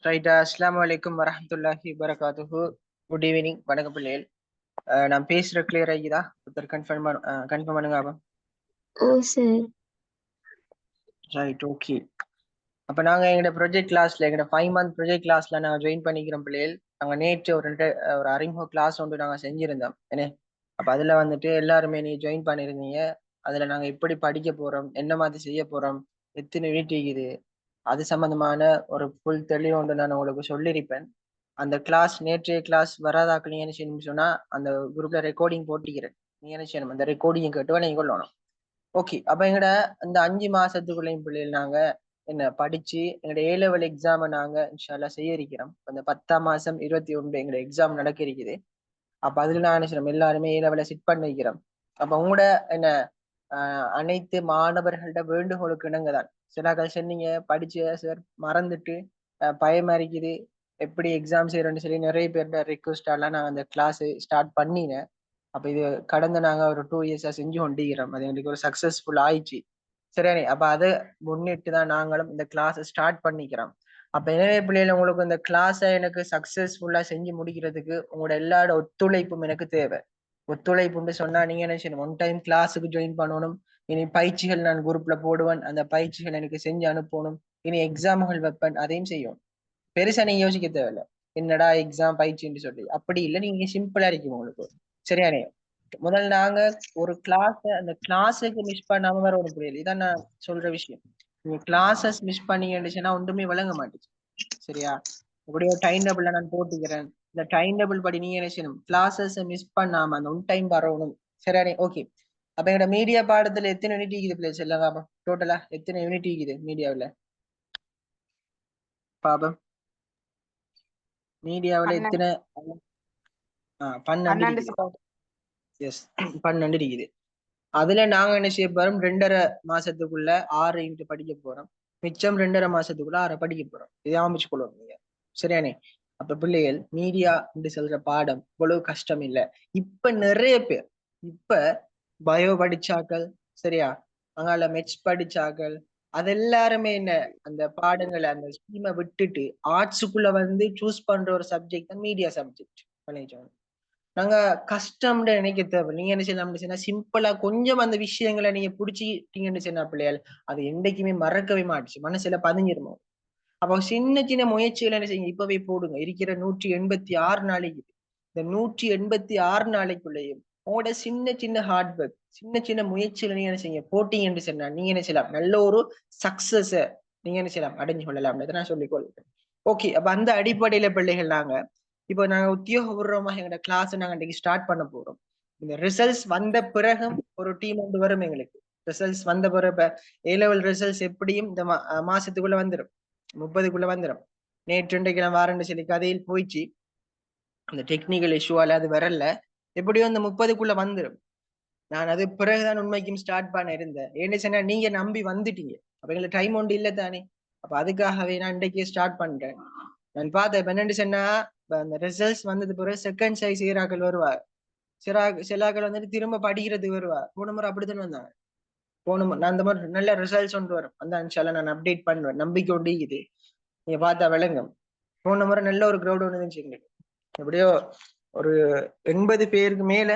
Right. அஸ்ஸலாமு அலைக்கும் வரஹ்மத்துல்லாஹி வபரகாத்துஹு. Good evening. வணக்கம் பிள்ளைகள். நான் பேசுற கிளியர் ஆகிதா? ஒருத்தர் கன்ஃபார்ம் பண்ணுங்க. சரி. Right, okay. அப்ப நாங்க எங்களோட ப்ரொஜெக்ட் கிளாஸ்ல எங்களோட 5 மந்த் ப்ரொஜெக்ட் கிளாஸ்ல நாங்க ஜாயின் பண்ணிக்கிறோம் பிள்ளைகள். நாங்க நேற்று ஒரு அறிமுக கிளாஸ் ஒன்று நாங்க செஞ்சிருந்தோம் என்ன. அப்ப அதுல வந்துட்டு எல்லாருமே நீ ஜாயின் பண்ணிருந்தீங்க. அதுல நாங்க எப்படி படிக்க போறோம், என்ன மாதிரி செய்ய போறோம், எத்தனை யூனிட் இருக்குது, அது சம்பந்தமான ஒரு ஃபுல் தெளிவு ஒன்று நான் உங்களுக்கு சொல்லியிருப்பேன். அந்த கிளாஸ் நேற்றைய கிளாஸ் வராதாக்கு நீங்க என்ன செய்யணும்னு சொன்னா அந்த குரூப்ல ரெக்கார்டிங் போட்டிக்கிறேன். நீங்க என்ன செய்யணும், அந்த ரெக்கார்டிங் கேட்டு நீங்க கொள்ளணும். ஓகே. அப்ப எங்கட அந்த 5 மாசத்துக்குள்ளேயும் பிள்ளைகள் நாங்க என்ன படிச்சு எங்களோட ஏ லெவல் எக்ஸாமை நாங்க இன்ஷால்லா செய்ய இருக்கிறோம். அந்த 10ஆம் மாசம் 21 எங்களோட எக்ஸாம் நடக்க இருக்குது. அப்ப அதுல நான் என்ன செய்யணும், எல்லாருமே ஏ லெவல சிட் பண்ண வைக்கிறோம். அப்ப உங்களோட என்ன அனைத்து மாணவர்களோட வேண்டுகோளுக்கு இணங்கதான் சில சொன்னீங்க படிச்சு சார் மறந்துட்டு பயமா இருக்குது, எப்படி எக்ஸாம் செய்யறோம்னு சொல்லி நிறைய பேர்ட ரிக்வஸ்ட் எல்லாம் நான் அந்த கிளாஸ் ஸ்டார்ட் பண்ணினேன். அப்ப இது கடந்த நாங்க ஒரு 2 இயர்ஸா செஞ்சு கொண்டிருக்கிறோம். அது எங்களுக்கு ஒரு சக்சஸ்ஃபுல் ஆயிடுச்சு. சரியானே. அப்ப அதை முன்னிட்டு தான் நாங்களும் இந்த கிளாஸ் ஸ்டார்ட் பண்ணிக்கிறோம். அப்ப எனவே பிள்ளைகள் உங்களுக்கு இந்த கிளாஸை எனக்கு சக்சஸ்ஃபுல்லா செஞ்சு முடிக்கிறதுக்கு உங்களோட எல்லாரோட ஒத்துழைப்பும் எனக்கு தேவை. ஒத்துழைப்புன்னு சொன்னா நீங்க என்ன செய்யணும், ஒன் டைம் கிளாஸுக்கு ஜாயின் பண்ணணும். இனி பயிற்சிகள் நான் குரூப்ல போடுவேன், அந்த பயிற்சிகள் எனக்கு செஞ்சு அனுப்பணும். இனி எக்ஸாம்கள் வைப்பேன், அதையும் செய்யும். பெருசா நீங்க யோசிக்க தேவையில்ல, என்னடா எக்ஸாம் பயிற்சின்னு சொல்லி. அப்படி இல்லை, நீங்க சிம்பிளா இருக்கும் உங்களுக்கு. சரியானே. முதல்ல நாங்க ஒரு அந்த கிளாஸுக்கு மிஸ் பண்ணாம வேற ஒரு புரியல. இதான் நான் சொல்ற விஷயம். நீங்க கிளாஸஸ் மிஸ் பண்ணீங்கன்னு ஒன்றுமே விளங்க மாட்டேச்சு. சரியா? இப்படியோ டைம் டேபிள்ல நான் போட்டுக்கிறேன். இந்த டைம் டேபிள் படி நீங்க என்ன செய்யணும், கிளாஸஸ் மிஸ் பண்ணாம அந்த ஒன் டைம் வரணும். சரியானே. ஓகே. அப்ப எங்களோட மீடியா பாடத்துல எத்தனை யூனிட் இருக்குது பிளேஸ் எல்லாம் டோட்டலா எத்தனை யூனிட் இருக்குது மீடியாவில் பாபம்? மீடியாவில் எத்தனை? 12 இருக்குது. எஸ், 12 இருக்குது. அதுல நாங்க என்ன செய்ய போறோம், 2.5 மாசத்துக்குள்ள 6 யூனிட் படிக்க போறோம். மிச்சம் 2.5 மாசத்துக்குள்ள 6 படிக்க போறோம். இதை அமைச்சு கொள்ளுவோம் நீங்க. சரியானே. அப்ப பிள்ளைகள் மீடியா என்று சொல்ற பாடம் இவ்வளவு கஷ்டம் இல்ல. இப்ப நிறைய பேர் இப்ப பயோ படிச்சாக்கள், சரியா, அங்கால மெச் படிச்சாக்கள், அது எல்லாருமே என்ன அந்த பாடங்களை அந்த ஸ்கீமை விட்டுட்டு ஆர்ட்ஸுக்குள்ள வந்து சூஸ் பண்ற ஒரு சப்ஜெக்ட் தான் மீடியா சப்ஜெக்ட். நாங்க கஷ்டம்னு நினைக்க தேவை. நீங்க என்ன செய்யலாம், சிம்பிளா கொஞ்சம் அந்த விஷயங்களை நீங்க புடிச்சிட்டீங்கன்னு சொன்னா பிள்ளைகள் அது என்னைக்குமே மறக்கவே மாட்டுச்சு, மனசுல பதிஞ்சிருமோ. அப்போ சின்ன சின்ன முயற்சிகளை என்ன செய்யுங்க, இப்பவே போடுங்க. இருக்கிற 186 நாளைக்கு, இந்த 186 நாளைக்குள்ளேயும் உங்களோட சின்ன சின்ன ஹார்ட் ஒர்க், சின்ன சின்ன முயற்சிகளை நீங்க என்ன செய்யுங்க போட்டீங்கன்னு சொன்னா நீங்க என்ன செய்யலாம், நல்ல ஒரு சக்சஸ நீங்க என்ன செய்யலாம் அடைஞ்சு கொள்ளலாம். நான் சொல்லிக் கொள்கிறேன். ஓகே. அப்ப அந்த அடிப்படையில பிள்ளைகள் நாங்க இப்போ நாங்க உத்தியோகபூர்வமாக எங்களோட கிளாஸ் நாங்க இன்னைக்கு ஸ்டார்ட் பண்ண போறோம். இந்த ரிசல்ட்ஸ் வந்த பிறகும் ஒரு டீம் ஒன்று வரும் எங்களுக்கு. ரிசல்ட்ஸ் வந்த பிறகு ஏ லெவல் ரிசல்ட்ஸ் எப்படியும் இந்த மாசத்துக்குள்ள வந்துடும், 30க்குள்ள வந்துடும். நேற்று இன்றைக்கு நான் வாரண்டு சொல்லி கதையில் போயிடுச்சு. அந்த டெக்னிக்கல் இஷ்யூவால அது வரல. எப்படியும் அந்த 30க்குள்ள வந்துடும். நான் அது பிறகுதான் உண்மைக்கும் ஸ்டார்ட் பண்ண இருந்தேன். ஏன்னு சொன்னா நீங்க நம்பி வந்துட்டீங்க. அப்ப எங்களுக்கு டைம் ஒன்று இல்லை தானே. அப்ப அதுக்காகவே நான் இன்றைக்கே ஸ்டார்ட் பண்றேன். நான் பார்த்தேன் இப்ப என்னன்னு சொன்னா, அந்த ரிசல்ட்ஸ் வந்தது பிறகு செகண்ட் சைஸ் ஈராக்கள் வருவார். சிலாக்கள் வந்துட்டு திரும்ப படிக்கிறதுக்கு வருவார். போன முறை அப்படித்தான் வந்தாங்க. நான் அந்த மாதிரி நல்ல ரிசல்ட்ஸ் ஒன்று வரும் அந்த இன்ஷால்லா நான் அப்டேட் பண்ணுவேன். நம்பிக்கை ஒண்டிக்குது, நீங்க பார்த்தா விளங்கும். போன முறை நல்ல ஒரு கிரௌட் ஒன்று இருந்துச்சு எங்களுக்கு. எப்படியோ ஒரு 80 பேருக்கு மேல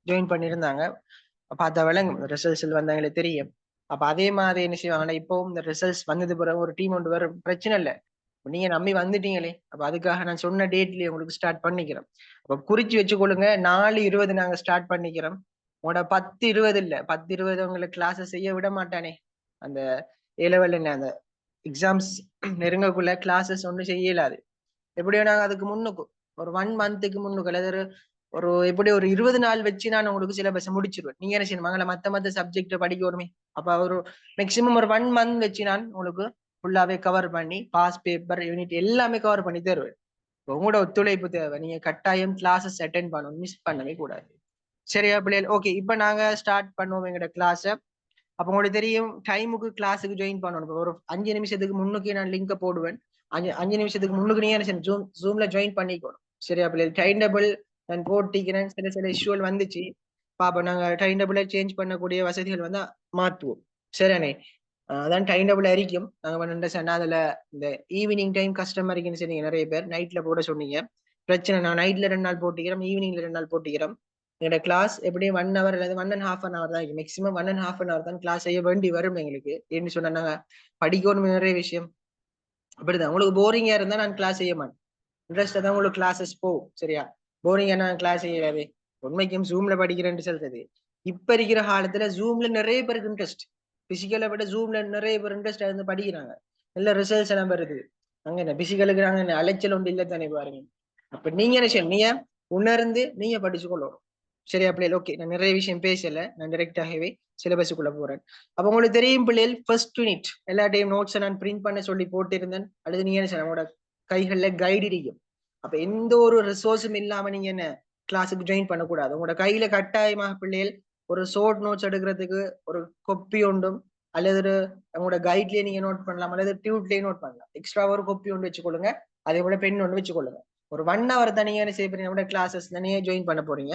ஜாயின் பண்ணியிருந்தாங்க. பார்த்தா விளங்கும், ரிசல்ட்ஸ் வந்தாங்களே தெரியும். அப்ப அதே மாதிரி என்ன செய்வாங்கன்னா, இப்பவும் இந்த ரிசல்ட்ஸ் வந்தது பிறகு ஒரு டீம் ஒன்று வரும், பிரச்சனை இல்லை. நீங்க நம்பி வந்துட்டீங்களே, அப்ப அதுக்காக நான் சொன்ன டேட்லயே உங்களுக்கு ஸ்டார்ட் பண்ணிக்கிறோம். அப்ப குறிச்சு வச்சுக்கொள்ளுங்க, 4:20 நாங்க ஸ்டார்ட் பண்ணிக்கிறோம். உங்களோட 10:20 இல்ல, 10:20 உங்களுக்கு கிளாஸஸ் செய்ய விட மாட்டானே. அந்த ஏ லெவல் என்ன அந்த எக்ஸாம்ஸ் நெருங்கக்குள்ள கிளாஸஸ் ஒன்றும் செய்ய இயலாது. எப்படியோ நாங்க அதுக்கு முன்னுக்கு ஒரு 1 மந்த்துக்கு முன்னுக்கு அல்லது ஒரு எப்படி ஒரு 20 நாள் வச்சு நான் உங்களுக்கு சிலபஸ் முடிச்சிருவேன். நீங்க என்ன செய்யணும், மத்த சப்ஜெக்ட் படிக்க வருமே. அப்ப ஒரு மேக்சிமம் ஒரு 1 மந்த் வச்சு நான் உங்களுக்கு ஃபுல்லாவே கவர் பண்ணி பாஸ் பேப்பர் யூனிட் எல்லாமே கவர் பண்ணி தருவேன். உங்களோட ஒத்துழைப்பு தேவை. நீங்க கட்டாயம் கிளாஸஸ் அட்டென்ட் பண்ணணும், மிஸ் பண்ணவே கூடாது. சரியா பிள்ளைகள்? ஓகே. இப்ப நாங்க ஸ்டார்ட் பண்ணுவோம் எங்களோட கிளாஸ. அப்ப உங்களுக்கு தெரியும் டைமுக்கு கிளாஸுக்கு ஜாயின் பண்ணணும். ஒரு 5 நிமிஷத்துக்கு முன்னுக்கே நான் லிங்க போடுவேன். 5 நிமிஷத்துக்கு முன்னுக்கு நீங்க என்ன ஜூம்ல ஜாயின் பண்ணிக்கணும். சரியா பிள்ளைகள்? டைம் டேபிள் நான் போட்டிக்கிறேன். சில இஷ்யூல் வந்துச்சு. பாப்போம், நாங்க டைம் டேபிள சேஞ்ச் பண்ணக்கூடிய வசதிகள் வந்து மாத்துவோம். சரியானே. அதான் டைம் டேபிள் அறிக்கும் நாங்க வந்து சொன்னா அதுல இந்த ஈவினிங் டைம் கஷ்டமா இருக்குன்னு சொன்னீங்க நிறைய பேர் நைட்ல போட சொன்னீங்க. பிரச்சனை நான் நைட்ல 2 நாள் போட்டிக்கிறோம், ஈவினிங்ல 2 நாள் போட்டிக்கிறோம். எங்களோட கிளாஸ் எப்படியும் 1 ஹவர் அல்லது 1.5 hour தான் இருக்கு. மேக்ஸிமம் 1.5 hour தான் கிளாஸ் செய்ய வேண்டி வரும் எங்களுக்கு. ஏன்னு சொன்னா நாங்க படிக்கணும் நிறைய விஷயம். அப்படிதான் உங்களுக்கு போரிங்கா இருந்தா நான் கிளாஸ் செய்ய மாட்டேன். இன்ட்ரெஸ்டா தான் உங்களுக்கு கிளாஸஸ் போகும். சரியா? போரிங்கா நான் கிளாஸ் செய்யறாது. உண்மைக்கும் ஜூம்ல படிக்கிறேன்னு சொல்றது இப்ப இருக்கிற காலத்துல ஜூம்ல நிறைய பேருக்கு இன்ட்ரெஸ்ட். பிசிக்கலை விட ஜூம்ல நிறைய பேர் இன்ட்ரெஸ்ட் இருந்து படிக்கிறாங்க. நல்ல ரிசல்ட்ஸ் எல்லாம் வருது. அங்க என்ன பிசிக்கலுக்கு நாங்க அலைச்சல் ஒன்று இல்லை தானே பாருங்க. அப்ப நீங்க என்ன செய்யணும், நீங்க உணர்ந்து நீங்க படிச்சு கொள்ளணும். சரியா பிள்ளைகள்? ஓகே, நான் நிறைய விஷயம் பேசல, நான் டைரக்டாகவே சிலபஸுக்குள்ள போறேன். அப்ப உங்களுக்கு தெரியும் பிள்ளைகள், ஃபர்ஸ்ட் யூனிட் எல்லா டைம் நோட்ஸை நான் பிரிண்ட் பண்ண சொல்லி போட்டிருந்தேன். அல்லது நீங்க என்ன செய்யணும், நம்மளோட கைகள்ல கைடு இருக்கும். அப்ப எந்த ஒரு ரிசோர்ஸும் இல்லாம நீங்க என்ன கிளாஸுக்கு ஜாயின் பண்ணக்கூடாது. உங்களோட கையில கட்டாயமாக பிள்ளைகள் ஒரு ஷார்ட் நோட்ஸ் எடுக்கிறதுக்கு ஒரு கொப்பி உண்டும், அல்லது ஒரு உங்களோட கைட்லயே நீங்க நோட் பண்ணலாம், அல்லது டியூட்லயே நோட் பண்ணலாம். எக்ஸ்ட்ரா ஒரு கொப்பி ஒன்று வச்சுக்கொள்ளுங்க, அதே போல பென் ஒன்று வச்சுக்கொள்ளுங்க. ஒரு 1 hour தான் நீங்க என்ன செய்ய போறீங்க, நம்மளோட கிளாஸஸ் நீங்க ஜாயின் பண்ண போறீங்க.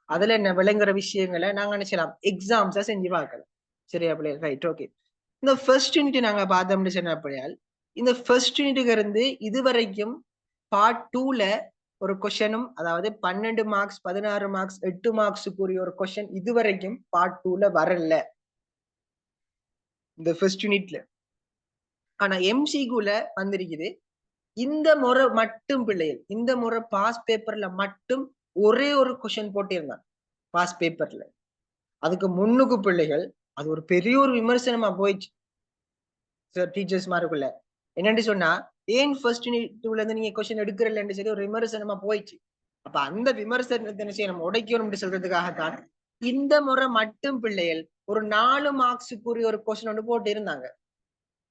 அதுல என்ன விளங்குற விஷயங்களை நாங்க நினைச்சலாம் எக்ஸாம்ஸா செஞ்சு பார்க்கலாம். சரியா பிள்ளைகள்? Right, okay. இந்த ஃபர்ஸ்ட் யூனிட் நாங்க பார்த்தோம்னு சொன்ன பிள்ளையால், இந்த ஃபர்ஸ்ட் யூனிட்டுக்கு இருந்து இதுவரைக்கும் பார்ட் 2ல ஒரு கொஸ்டனும், அதாவது 12 மார்க்ஸ் 16 மார்க்ஸ் 8 மார்க்ஸுக்குரிய ஒரு கொஸ்டின் இதுவரைக்கும் பார்ட் 2ல வரல இந்த ஃபர்ஸ்ட் யூனிட்ல. ஆனா எம்சிக்யூல வந்திருக்குது. இந்த முறை மட்டும் பிள்ளைகள், இந்த முறை பாஸ் பேப்பர்ல மட்டும் ஒரே ஒரு கொஸ்டின் போட்டிருந்தான் பாஸ் பேப்பர்ல. அதுக்கு முன்னுக்கு பிள்ளைகள் அது ஒரு பெரிய ஒரு விமர்சனமா போயிடுச்சு டீச்சர்ஸ் மாருக்குள்ள. என்னன்னு சொன்னா, ஏன் ஃபர்ஸ்ட் யூனிட்ல இருந்து நீங்க கொஸ்டின் எடுக்கிறல்லன்னு சொல்லி ஒரு விமர்சனமா போயிடுச்சு. அப்ப அந்த விமர்சனத்தை நம்ம உடைக்கணும் சொல்றதுக்காகத்தான் இந்த முறை மட்டும் பிள்ளைகள் ஒரு 4 மார்க்ஸுக்குரிய ஒரு கொஸ்டின் ஒன்று போட்டு இருந்தாங்க.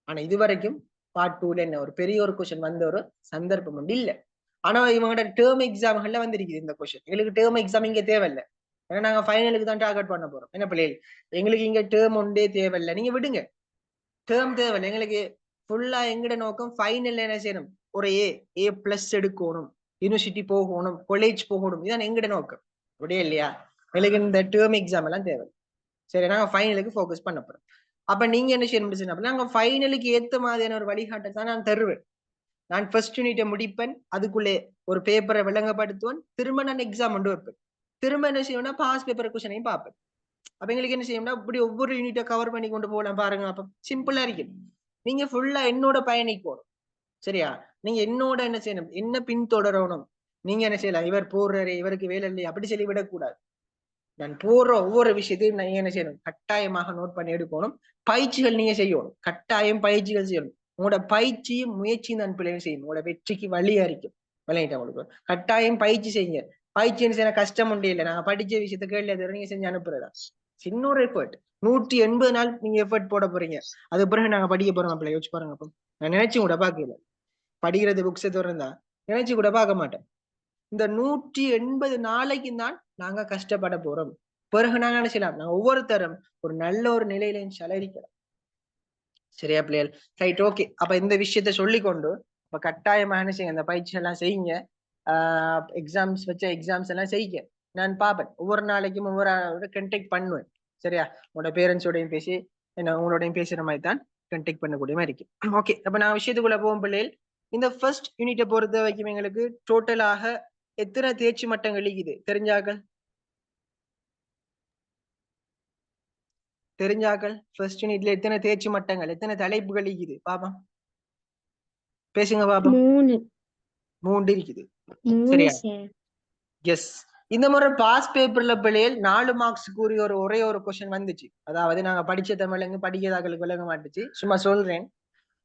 ஆனா இதுவரைக்கும் பார்ட் 2ல என்ன ஒரு பெரிய ஒரு கொஸ்டின் வந்த ஒரு சந்தர்ப்பம் ஒன்று இல்லை. ஆனா இவங்களோட டேர்ம் எக்ஸாம்கள்ல வந்திருக்குது இந்த கொஸ்டின். எங்களுக்கு டேர்ம் எக்ஸாம் இங்க தேவையில்லை, ஏன்னா நாங்க ஃபைனலுக்கு தான் டார்கெட் பண்ண போறோம். என்ன பிள்ளைகள், எங்களுக்கு இங்க டேர்ம் ஒன்றே தேவையில்லை, நீங்க விடுங்க. டேர்ம் தேவையில்லை எங்களுக்கு. ஃபுல்லா எங்கட நோக்கம் ஃபைனல் என்ன செய்யணும், ஒரு A+ எடுக்கணும், யூனிவர்சிட்டி போகணும், காலேஜ் போகணும், இதான் எங்கட நோக்கம். அப்படியே இல்லையா? எங்களுக்கு இந்த டேர்ம் எக்ஸாம் எல்லாம் தேவை. சரி, நாங்க ஃபைனலுக்கு ஃபோக்கஸ் பண்ண போறோம். அப்ப நீங்க என்ன செய்யணும், நாங்க ஃபைனலுக்கு ஏத்த மாதிரியான ஒரு வழிகாட்டை தான் நான் தருவேன். நான் ஃபர்ஸ்ட் யூனிட்டை முடிப்பேன், அதுக்குள்ளே ஒரு பேப்பரை விளங்கப்படுத்துவேன், திரும்ப நான் எக்ஸாம் கொண்டு வைப்பேன். திரும்ப என்ன செய்யணும்னா பாஸ் பேப்பர் கொஸ்டினையும் பார்ப்பேன். அப்ப எங்களுக்கு என்ன செய்யணும்னா இப்படி ஒவ்வொரு யூனிட்டை கவர் பண்ணி கொண்டு போகலாம் பாருங்க. அப்ப சிம்பிளா இருக்கு. நீங்க ஃபுல்லா என்னோட பயணிக்கணும். சரியா? நீங்க என்னோட என்ன செய்யணும், என்ன பின்தொடரணும். நீங்க என்ன செய்யலாம், இவர் போடுறாரு இவருக்கு வேலை இல்லையா அப்படி சொல்லி விடக்கூடாது. நான் போடுற ஒவ்வொரு விஷயத்தையும் நீங்க என்ன செய்யணும், கட்டாயமாக நோட் பண்ணி எடுக்கணும். பயிற்சிகள் நீங்க செய்யணும், கட்டாயம் பயிற்சிகள் செய்யணும். உங்களோட பயிற்சியும் முயற்சியும் தான் பிள்ளைங்க செய்யணும். உங்களோட வெற்றிக்கு வழியா இருக்கும். விளையிட்டேன் உங்களுக்கு. கட்டாயம் பயிற்சி செய்யுங்க. பயிற்சி செய்ய கஷ்டம் உண்டு இல்லை, நாங்க படிச்ச விஷயத்த கேள்வி நீங்க செஞ்சு அனுப்புறதா. சின்ன ஒரு எஃபர்ட். 180 நாள் நீங்க எஃபர்ட் போட போறீங்க. அது பிறகு நாங்க படிக்க போறோம் பிள்ளை, யோசிச்சு பாருங்க. அப்ப நான் நினைச்சு கூட பாக்கல, படிக்கிறது புக்ஸை திறந்தா நினைச்சு கூட பார்க்க மாட்டேன். இந்த 180 நாளைக்கு தான் நாங்க கஷ்டப்பட போறோம். பிறகு நாங்க என்ன செய்யலாம், நாங்க ஒவ்வொருத்தரும் ஒரு நல்ல ஒரு நிலையில சலரிக்கலாம். சரியா பிள்ளைகள்? Right, okay. அப்ப இந்த விஷயத்த சொல்லிக்கொண்டு இப்ப கட்டாயமா என்ன செய்யுங்க, இந்த பயிற்சி எல்லாம் செய்யுங்க. எக்ஸாம்ஸ் வச்ச எக்ஸாம்ஸ் எல்லாம் செய்யுங்க. நான் பார்ப்பேன், ஒவ்வொரு நாளைக்கும் ஒவ்வொரு கண்டெக்ட் பண்ணுவேன். சரியா? உங்களோட பேரண்ட்ஸோடையும் பேசி என்ன உங்களோடையும் பேசுற மாதிரி தான் கண்டெக்ட் பண்ணக்கூடிய மாதிரி இருக்கு. ஓகே, அப்ப நான் விஷயத்துக்குள்ள போகும் பிள்ளைகள். இந்த ஃபர்ஸ்ட் யூனிட்டை பொறுத்த வரைக்கும் எங்களுக்கு டோட்டலாக எத்தனை தேர்ச்சி மட்டங்கள் இருக்குது தெரிஞ்சாக்கள்? தெரிஞ்சாக்கள் ஃபர்ஸ்ட் யூனிட்ல எத்தனை தேர்ச்சி மட்டங்கள், எத்தனை தலைப்புகள் இருக்குது பாப்போம். பேசுங்க பாப்போம். 3 இருக்குது. சரியா? எஸ். இந்த முறை பாஸ் பேப்பர்ல பிள்ளைகள் 4 மார்க்ஸுக்கு உரிய ஒரே ஒரு கொஸ்டின் வந்துச்சு. அதாவது நாங்க படிச்ச தமிழங்க படிக்கிறதாக்களுக்கு விளங்க மாட்டுச்சு, சும்மா சொல்றேன்.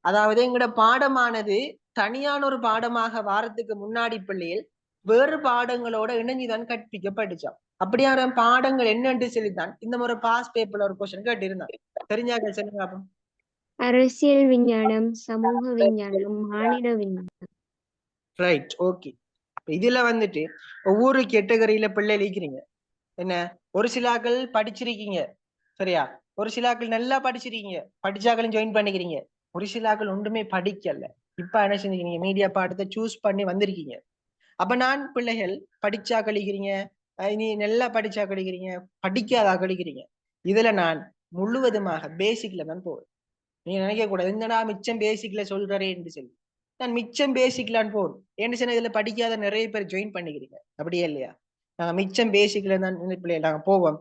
அதாவது எங்கட பாடமானது தனியான ஒரு பாடமாக வாரத்துக்கு முன்னாடி பிள்ளைகள் வேறு பாடங்களோட இணைஞ்சுதான் கற்பிக்கப்பட்டுச்சான். அப்படியான பாடங்கள் என்னன்னு சொல்லித்தான் இந்த முறை பாஸ் பேப்பர்ல ஒரு கொஸ்டின் கேட்டிருந்தாங்க. தெரிஞ்சாக்கள் சொல்லுங்க அப்போ. அரசியல் விஞ்ஞானம், சமூக விஞ்ஞானம், மாநில விஞ்ஞானம். Right, okay. இதுல வந்துட்டு ஒவ்வொரு கேட்டகரியில பிள்ளை இருக்கிறீங்க. என்ன, ஒரு சிலாக்கள் படிச்சிருக்கீங்க. சரியா? ஒரு சிலாக்கள் நல்லா படிச்சிருக்கீங்க, படிச்சாக்களும் ஜாயின் பண்ணிக்கிறீங்க. ஒரு சிலாக்கள் ஒன்றுமே படிக்கல, இப்ப என்ன செஞ்சுக்கிறீங்க, மீடியா பாடத்தை சூஸ் பண்ணி வந்திருக்கீங்க. அப்ப நான் பிள்ளைகள் படிச்சா கழிக்கிறீங்க, இனி நல்லா படிச்சா கழிக்கிறீங்க, படிக்காதா கழிக்கிறீங்க. இதுல நான் முழுவதுமாக பேசிக்ல தான் போவேன். நீங்க நினைக்க கூடாது என்னடா மிச்சம் பேசிக்ல சொல்றேன்னு சொல்லி. நான் மிச்சம் பேசிக்கலான்னு போறோம் ஏன்னு சொன்னா இதுல படிக்காத நிறைய பேர் ஜாயின் பண்ணிக்கிறீங்க அப்படியே இல்லையா. நாங்க மிச்சம் பேசிக்கல தான் பிள்ளைகள் நாங்க போவோம்.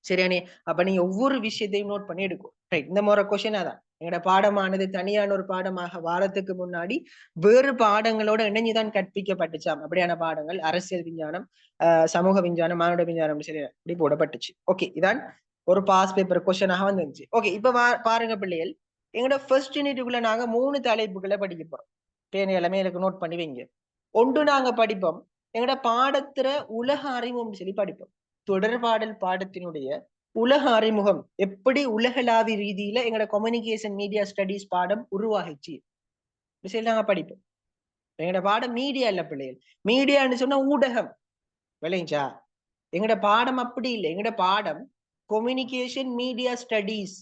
சரியானே. அப்ப நீங்க ஒவ்வொரு விஷயத்தையும் நோட் பண்ணி எடுக்கும். ரைட். இந்த முறை கொஸ்டின் அதான் எங்களோட பாடமானது தனியான ஒரு பாடமாக வாரத்துக்கு முன்னாடி வேறு பாடங்களோட இணைஞ்சுதான் கற்பிக்கப்பட்டுச்சாம். அப்படியான பாடங்கள் அரசியல் விஞ்ஞானம், சமூக விஞ்ஞானம், மானுட விஞ்ஞானம் சரி இப்படி போடப்பட்டுச்சு. ஓகே, இதான் ஒரு பாஸ் பேப்பர் கொஸ்டினாக வந்துருச்சு. ஓகே, இப்ப பாருங்க பிள்ளைகள், எங்களோட ஃபர்ஸ்ட் யூனிட்டுக்குள்ள நாங்க 3 தலைப்புகளை படிக்க போறோம். பேனை எல்லாமே எனக்கு நோட் பண்ணி வைங்க. ஒன்று நாங்க படிப்போம் எங்களோட பாடத்துல உலக அறிமுகம் சொல்லி படிப்போம். தொடர்பாடல் பாடத்தினுடைய உலக அறிமுகம் எப்படி உலகளாவிய ரீதியில எங்களோட கம்யூனிகேஷன் மீடியா ஸ்டடிஸ் பாடம் உருவாகிச்சு நாங்க படிப்போம். எங்களோட பாடம் மீடியா இல்ல பிள்ளைகள். மீடியான்னு சொன்னா ஊடகம் விளைஞ்சா. எங்களோட பாடம் அப்படி இல்லை. எங்களோட பாடம் கம்யூனிகேஷன் மீடியா ஸ்டடிஸ்,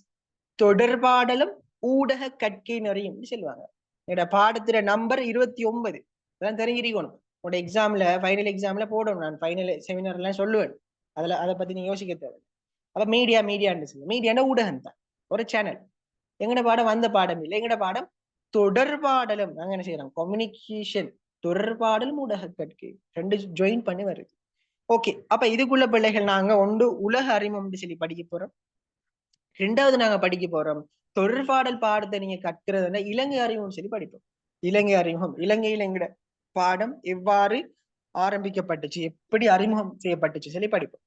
தொடர்பாடலும் ஊடக கற்கை நிறையும் சொல்லுவாங்க. என்னோட பாடத்துல நம்பர் 29 அதான் தெரிஞ்சிருக்கணும். உங்களோட எக்ஸாம்ல ஃபைனல் எக்ஸாம்ல போடணும். நான் ஃபைனல் செமினார் எல்லாம் சொல்லுவேன். அதை பத்தி நீங்க யோசிக்க தேவை. அப்ப மீடியான்னு சொல்லுங்க. மீடியான ஊடகம் தான், ஒரு சேனல். எங்கட பாடம் அந்த பாடம் இல்லை. எங்கட பாடம் தொடர்பாடலும். நாங்க என்ன செய்யறோம், கம்யூனிகேஷன், தொடர்பாடலும் ஊடக கற்கை ரெண்டு ஜாயின் பண்ணி வருது. ஓகே, அப்ப இதுக்குள்ள பிள்ளைகள் நாங்க ஒன்று உலக அறிமுகம் சொல்லி படிக்க போறோம். ரெண்டாவது நாங்க படிக்க போறோம் தொடர்பாடல் பாடத்தை நீங்க கற்கிறதுனா இலங்கை அறிமுகம் சொல்லி படிப்போம். இலங்கை அறிமுகம், இலங்கையில எங்கட பாடம் எவ்வாறு ஆரம்பிக்கப்பட்டுச்சு, எப்படி அறிமுகம் செய்யப்பட்டுச்சு சொல்லி படிப்போம்.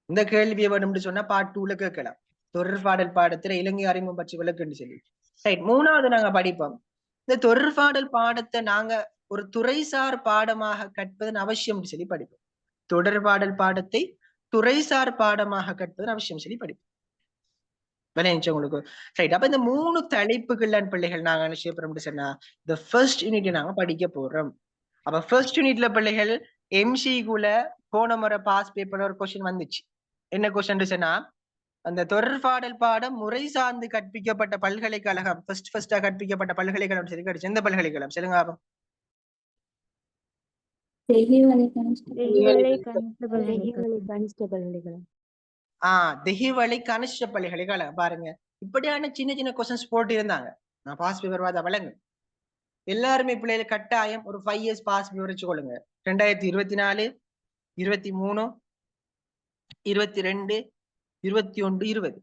இந்த கேள்வியை வேணும்னு சொன்னா பார்ட் 2ல கேட்கலாம். தொடர்பாடல் பாடத்துல இலங்கை அறிமுகம் பற்றி விளக்குன்னு சொல்லி. ரைட். மூணாவது நாங்க படிப்போம் இந்த தொடர்பாடல் பாடத்தை நாங்க ஒரு துறைசார் பாடமாக கற்பதன் அவசியம் சொல்லி படிப்போம். தொடர்பாடல் பாடத்தை துறைசார் பாடமாக கற்பதன் அவசியம் சொல்லி படிப்போம். உங்களுக்கு ரைட். அப்ப இந்த 3 தலைப்புகள் பிள்ளைகள் நாங்க என்ன செய்ய போறோம் சொன்னா இந்த ஃபர்ஸ்ட் யூனிட் நாங்க படிக்க போறோம். அப்ப ஃபர்ஸ்ட் யூனிட்ல பிள்ளைகள் எம்சிக்குள்ள போன முறை பாஸ் பேப்பர்ல ஒரு கொஸ்டின் வந்துச்சு. என்ன கொஸ்டின் சொன்னா, அந்த தொடர்பாடல் பாடம் முறை சார்ந்து கற்பிக்கப்பட்ட பல்கலைக்கழகம், ஃபர்ஸ்டா கற்பிக்கப்பட்ட பல்கலைக்கழகம் சரி கிடைச்சு. எந்த பல்கலைக்கழகம் சொல்லுங்க பாப்போம். தெஹிவளை கனிஷ்ட பல்கலைக்கழகம். பாருங்க, இப்படியான சின்ன சின்ன கொஸ்டின்ஸ் போட்டு இருந்தாங்க. நான் பாஸ் பேப்பர் வாத வழங்கு எல்லாருமே பிள்ளைகள் கட்டாயம் ஒரு 5 இயர்ஸ் பாஸ் பேப்பர் வச்சுக்கொள்ளுங்க. 2024, 23, 22, 21, 20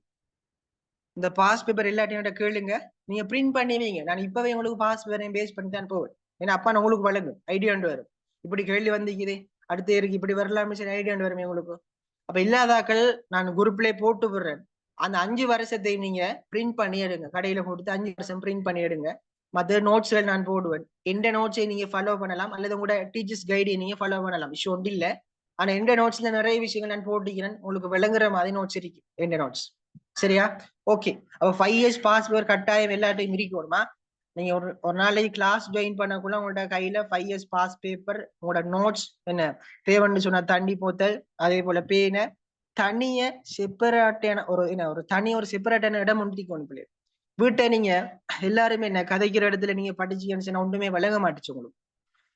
இந்த பாஸ் பேப்பர் எல்லாத்தையும் கேளுங்க. நீங்க பிரிண்ட் பண்ணி வைங்க. நான் இப்பவே உங்களுக்கு பாஸ் பேப்பரையும் பேஸ் பண்ணி தான் போவேன். ஏன்னா அப்பா நான் உங்களுக்கு வழங்கும் ஐடியா வரும். இப்படி கேள்வி வந்துக்குது, அடுத்து இருக்கு இப்படி வரலாமே சரி ஐடியா வருமே உங்களுக்கு. அப்ப இல்லாதாக்கள் நான் குரூப்லயே போட்டு விடுறேன். அந்த 5 வருஷத்தை நீங்க பிரிண்ட் பண்ணி எடுங்க. கடையில கொடுத்து 5 வருஷம் பிரிண்ட் பண்ணி எடுங்க. மற்ற நோட்ஸ்கள் நான் போடுவேன். எந்த நோட்ஸை நீங்க ஃபாலோ பண்ணலாம், அல்லது உங்களோட டீச்சர்ஸ் கைடை நீங்க ஃபாலோ பண்ணலாம். இஷ்யூ ஒன்று இல்லை. ஆனா எந்த நோட்ஸ்ல நிறைய விஷயங்கள் நான் போட்டிக்கிறேன். உங்களுக்கு விளங்குற மாதிரி நோட்ஸ் இருக்கு எந்த நோட்ஸ். சரியா? ஓகே. அப்ப 5 இயர்ஸ் பாஸ் பேப்பர் கட்டாயம் எல்லாத்தையும் இருக்கணுமா? நீங்க ஒரு நாளைக்கு கிளாஸ் ஜாயின் பண்ணக்குள்ள உங்களோட கையில 5 இயர்ஸ் பாஸ் பேப்பர், உங்களோட நோட்ஸ் என்ன தேவைன்னு சொன்னா தண்ணி போத்தல், அதே போல பேனை, தனிய செப்பரேட்டான ஒரு தனி ஒரு செப்பரேட்டான இடம் ஒன்றிக்கணும் பிள்ளை. வீட்டை நீங்க எல்லாருமே என்ன கதைக்கிற இடத்துல நீங்க படிச்சீங்கன்னு சொன்னா ஒன்றுமே வழங்க மாட்டுச்சு உங்களுக்கு.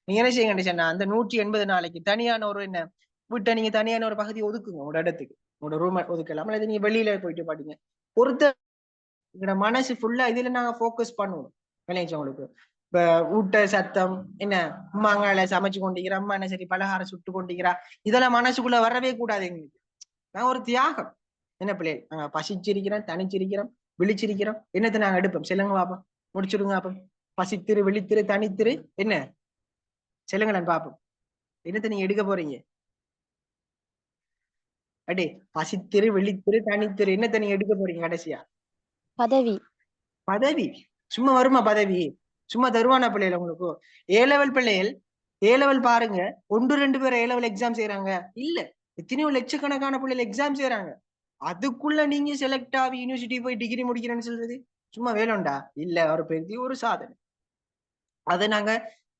நீங்க என்ன செய்யுங்க சொன்னா அந்த 180 நாளைக்கு தனியான ஒரு என்ன வீட்டை நீங்க தனியான ஒரு பகுதி ஒதுக்குங்க. உங்களோட இடத்துக்கு உங்களோட ரூம் ஒதுக்கலாம், அல்லது நீங்க வெளியில போயிட்டு பாட்டீங்க. ஒருத்தர் மனசு ஃபுல்லா இதுல நாங்க போக்கஸ் பண்ணுவோம். விளையாச்சு உங்களுக்கு இப்ப ஊட்ட சத்தம் என்ன, அம்மாங்கால சமைச்சு கொண்டிருக்கிற, அம்மா என்ன சரி பலகாரம் சுட்டு கொண்டிருக்கிறா, இதெல்லாம் மனசுக்குள்ள வரவே கூடாது எங்களுக்கு. நான் ஒரு தியாகம் என்ன பிள்ளை, நாங்க பசிச்சிருக்கிறோம், தனிச்சிருக்கிறோம், விழிச்சிருக்கிறோம், என்னத்தை நாங்க எடுப்போம் சொல்லுங்க பாப்போம். முடிச்சுடுங்க பாப்போம். பசித்திரு, விழித்திரு, தனித்திரு, என்ன சொல்லுங்களேன் பாப்போம். என்னத்தை நீங்க எடுக்க போறீங்க? அடே பசித்திரு, விழித்திரு, தனித்திரு, என்னத்தை நீங்க எடுக்க போறீங்க கடைசியா? பதவி. பதவி சும்மா வருமா? பதவி சும்மா தருவானா பிள்ளைகள் உங்களுக்கு? ஏ-லெவல் பிள்ளைகள் ஏ-லெவல் பாருங்க, 1-2 பேர் ஏ-லெவல் எக்ஸாம் செய்யறாங்க இல்ல, எத்தனையோ லட்சக்கணக்கான பிள்ளைகள் எக்ஸாம் செய்யறாங்க. அதுக்குள்ள நீங்க செலக்ட் ஆகி யூனிவர்சிட்டி போய் டிகிரி முடிக்கிறேன்னு சொல்றது சும்மா வேணும்டா இல்ல, ஒரு பெரிய ஒரு சாதனை. அதை நாங்க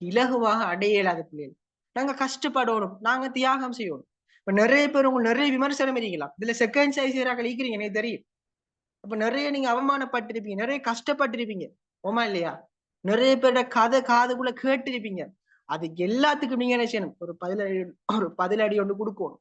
இலகுவாக அடைய இயலாத பிள்ளைகள். நாங்க கஷ்டப்படணும், நாங்க தியாகம் செய்யணும். இப்ப நிறைய பேர் உங்களுக்கு நிறைய விமர்சனம் இருக்கலாம். இதுல செகண்ட் சைஸ் இருக்கிறீங்க எனக்கு தெரியும். அப்ப நிறைய நீங்க அவமானப்பட்டிருப்பீங்க, நிறைய கஷ்டப்பட்டிருப்பீங்க, ஓமா இல்லையா? நிறைய பேரோட கதை காதுக்குள்ள கேட்டிருப்பீங்க. அதுக்கு எல்லாத்துக்கும் நீங்க என்ன செய்யணும்? ஒரு பதிலடி ஒன்று கொடுக்கணும்.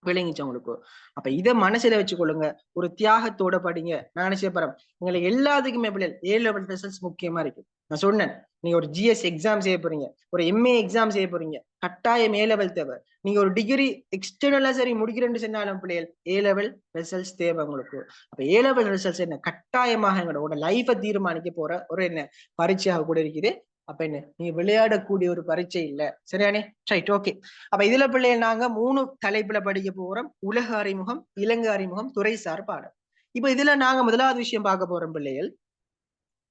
விளங்கிச்சு உங்களுக்கு. அப்ப இதை மனசுல வச்சுக்கொள்ளுங்க. ஒரு தியாகத்தோட படிங்க. நான் நினைச்ச போறேன் உங்களுக்கு எல்லாத்துக்குமே ஏ லெவல் ரிசல்ட்ஸ் முக்கியமா இருக்கு. நான் சொன்னேன், நீங்க ஒரு ஜிஎஸ் எக்ஸாம் செய்ய போறீங்க, ஒரு எம்ஏ எக்ஸாம் செய்ய போறீங்க, கட்டாயம் ஏ லெவல் தேவை. நீங்க ஒரு டிகிரி எக்ஸ்டர்னலா சரி முடிக்கிறேன்னு சொன்னாலும் பிள்ளைகள் ஏ லெவல் ரிசல்ட்ஸ் தேவை உங்களுக்கு. அப்ப ஏ லெவல் ரிசல்ட்ஸ் என்ன கட்டாயமாக எங்களோட லைஃபை தீர்மானிக்க போற ஒரு என்ன பரீட்சையாக கூட இருக்குது. அப்ப என்ன நீங்க விளையாடக்கூடிய ஒரு பரீட்சை இல்ல. சரியானே? Right, okay. அப்ப இதுல பிள்ளைகள் நாங்க 3 தலைப்புல படிக்க போறோம். உலக அறிமுகம், இலங்கை அறிமுகம், துறைசார் பாடம். இப்ப இதுல நாங்க முதலாவது விஷயம் பார்க்க போறோம் பிள்ளைகள்.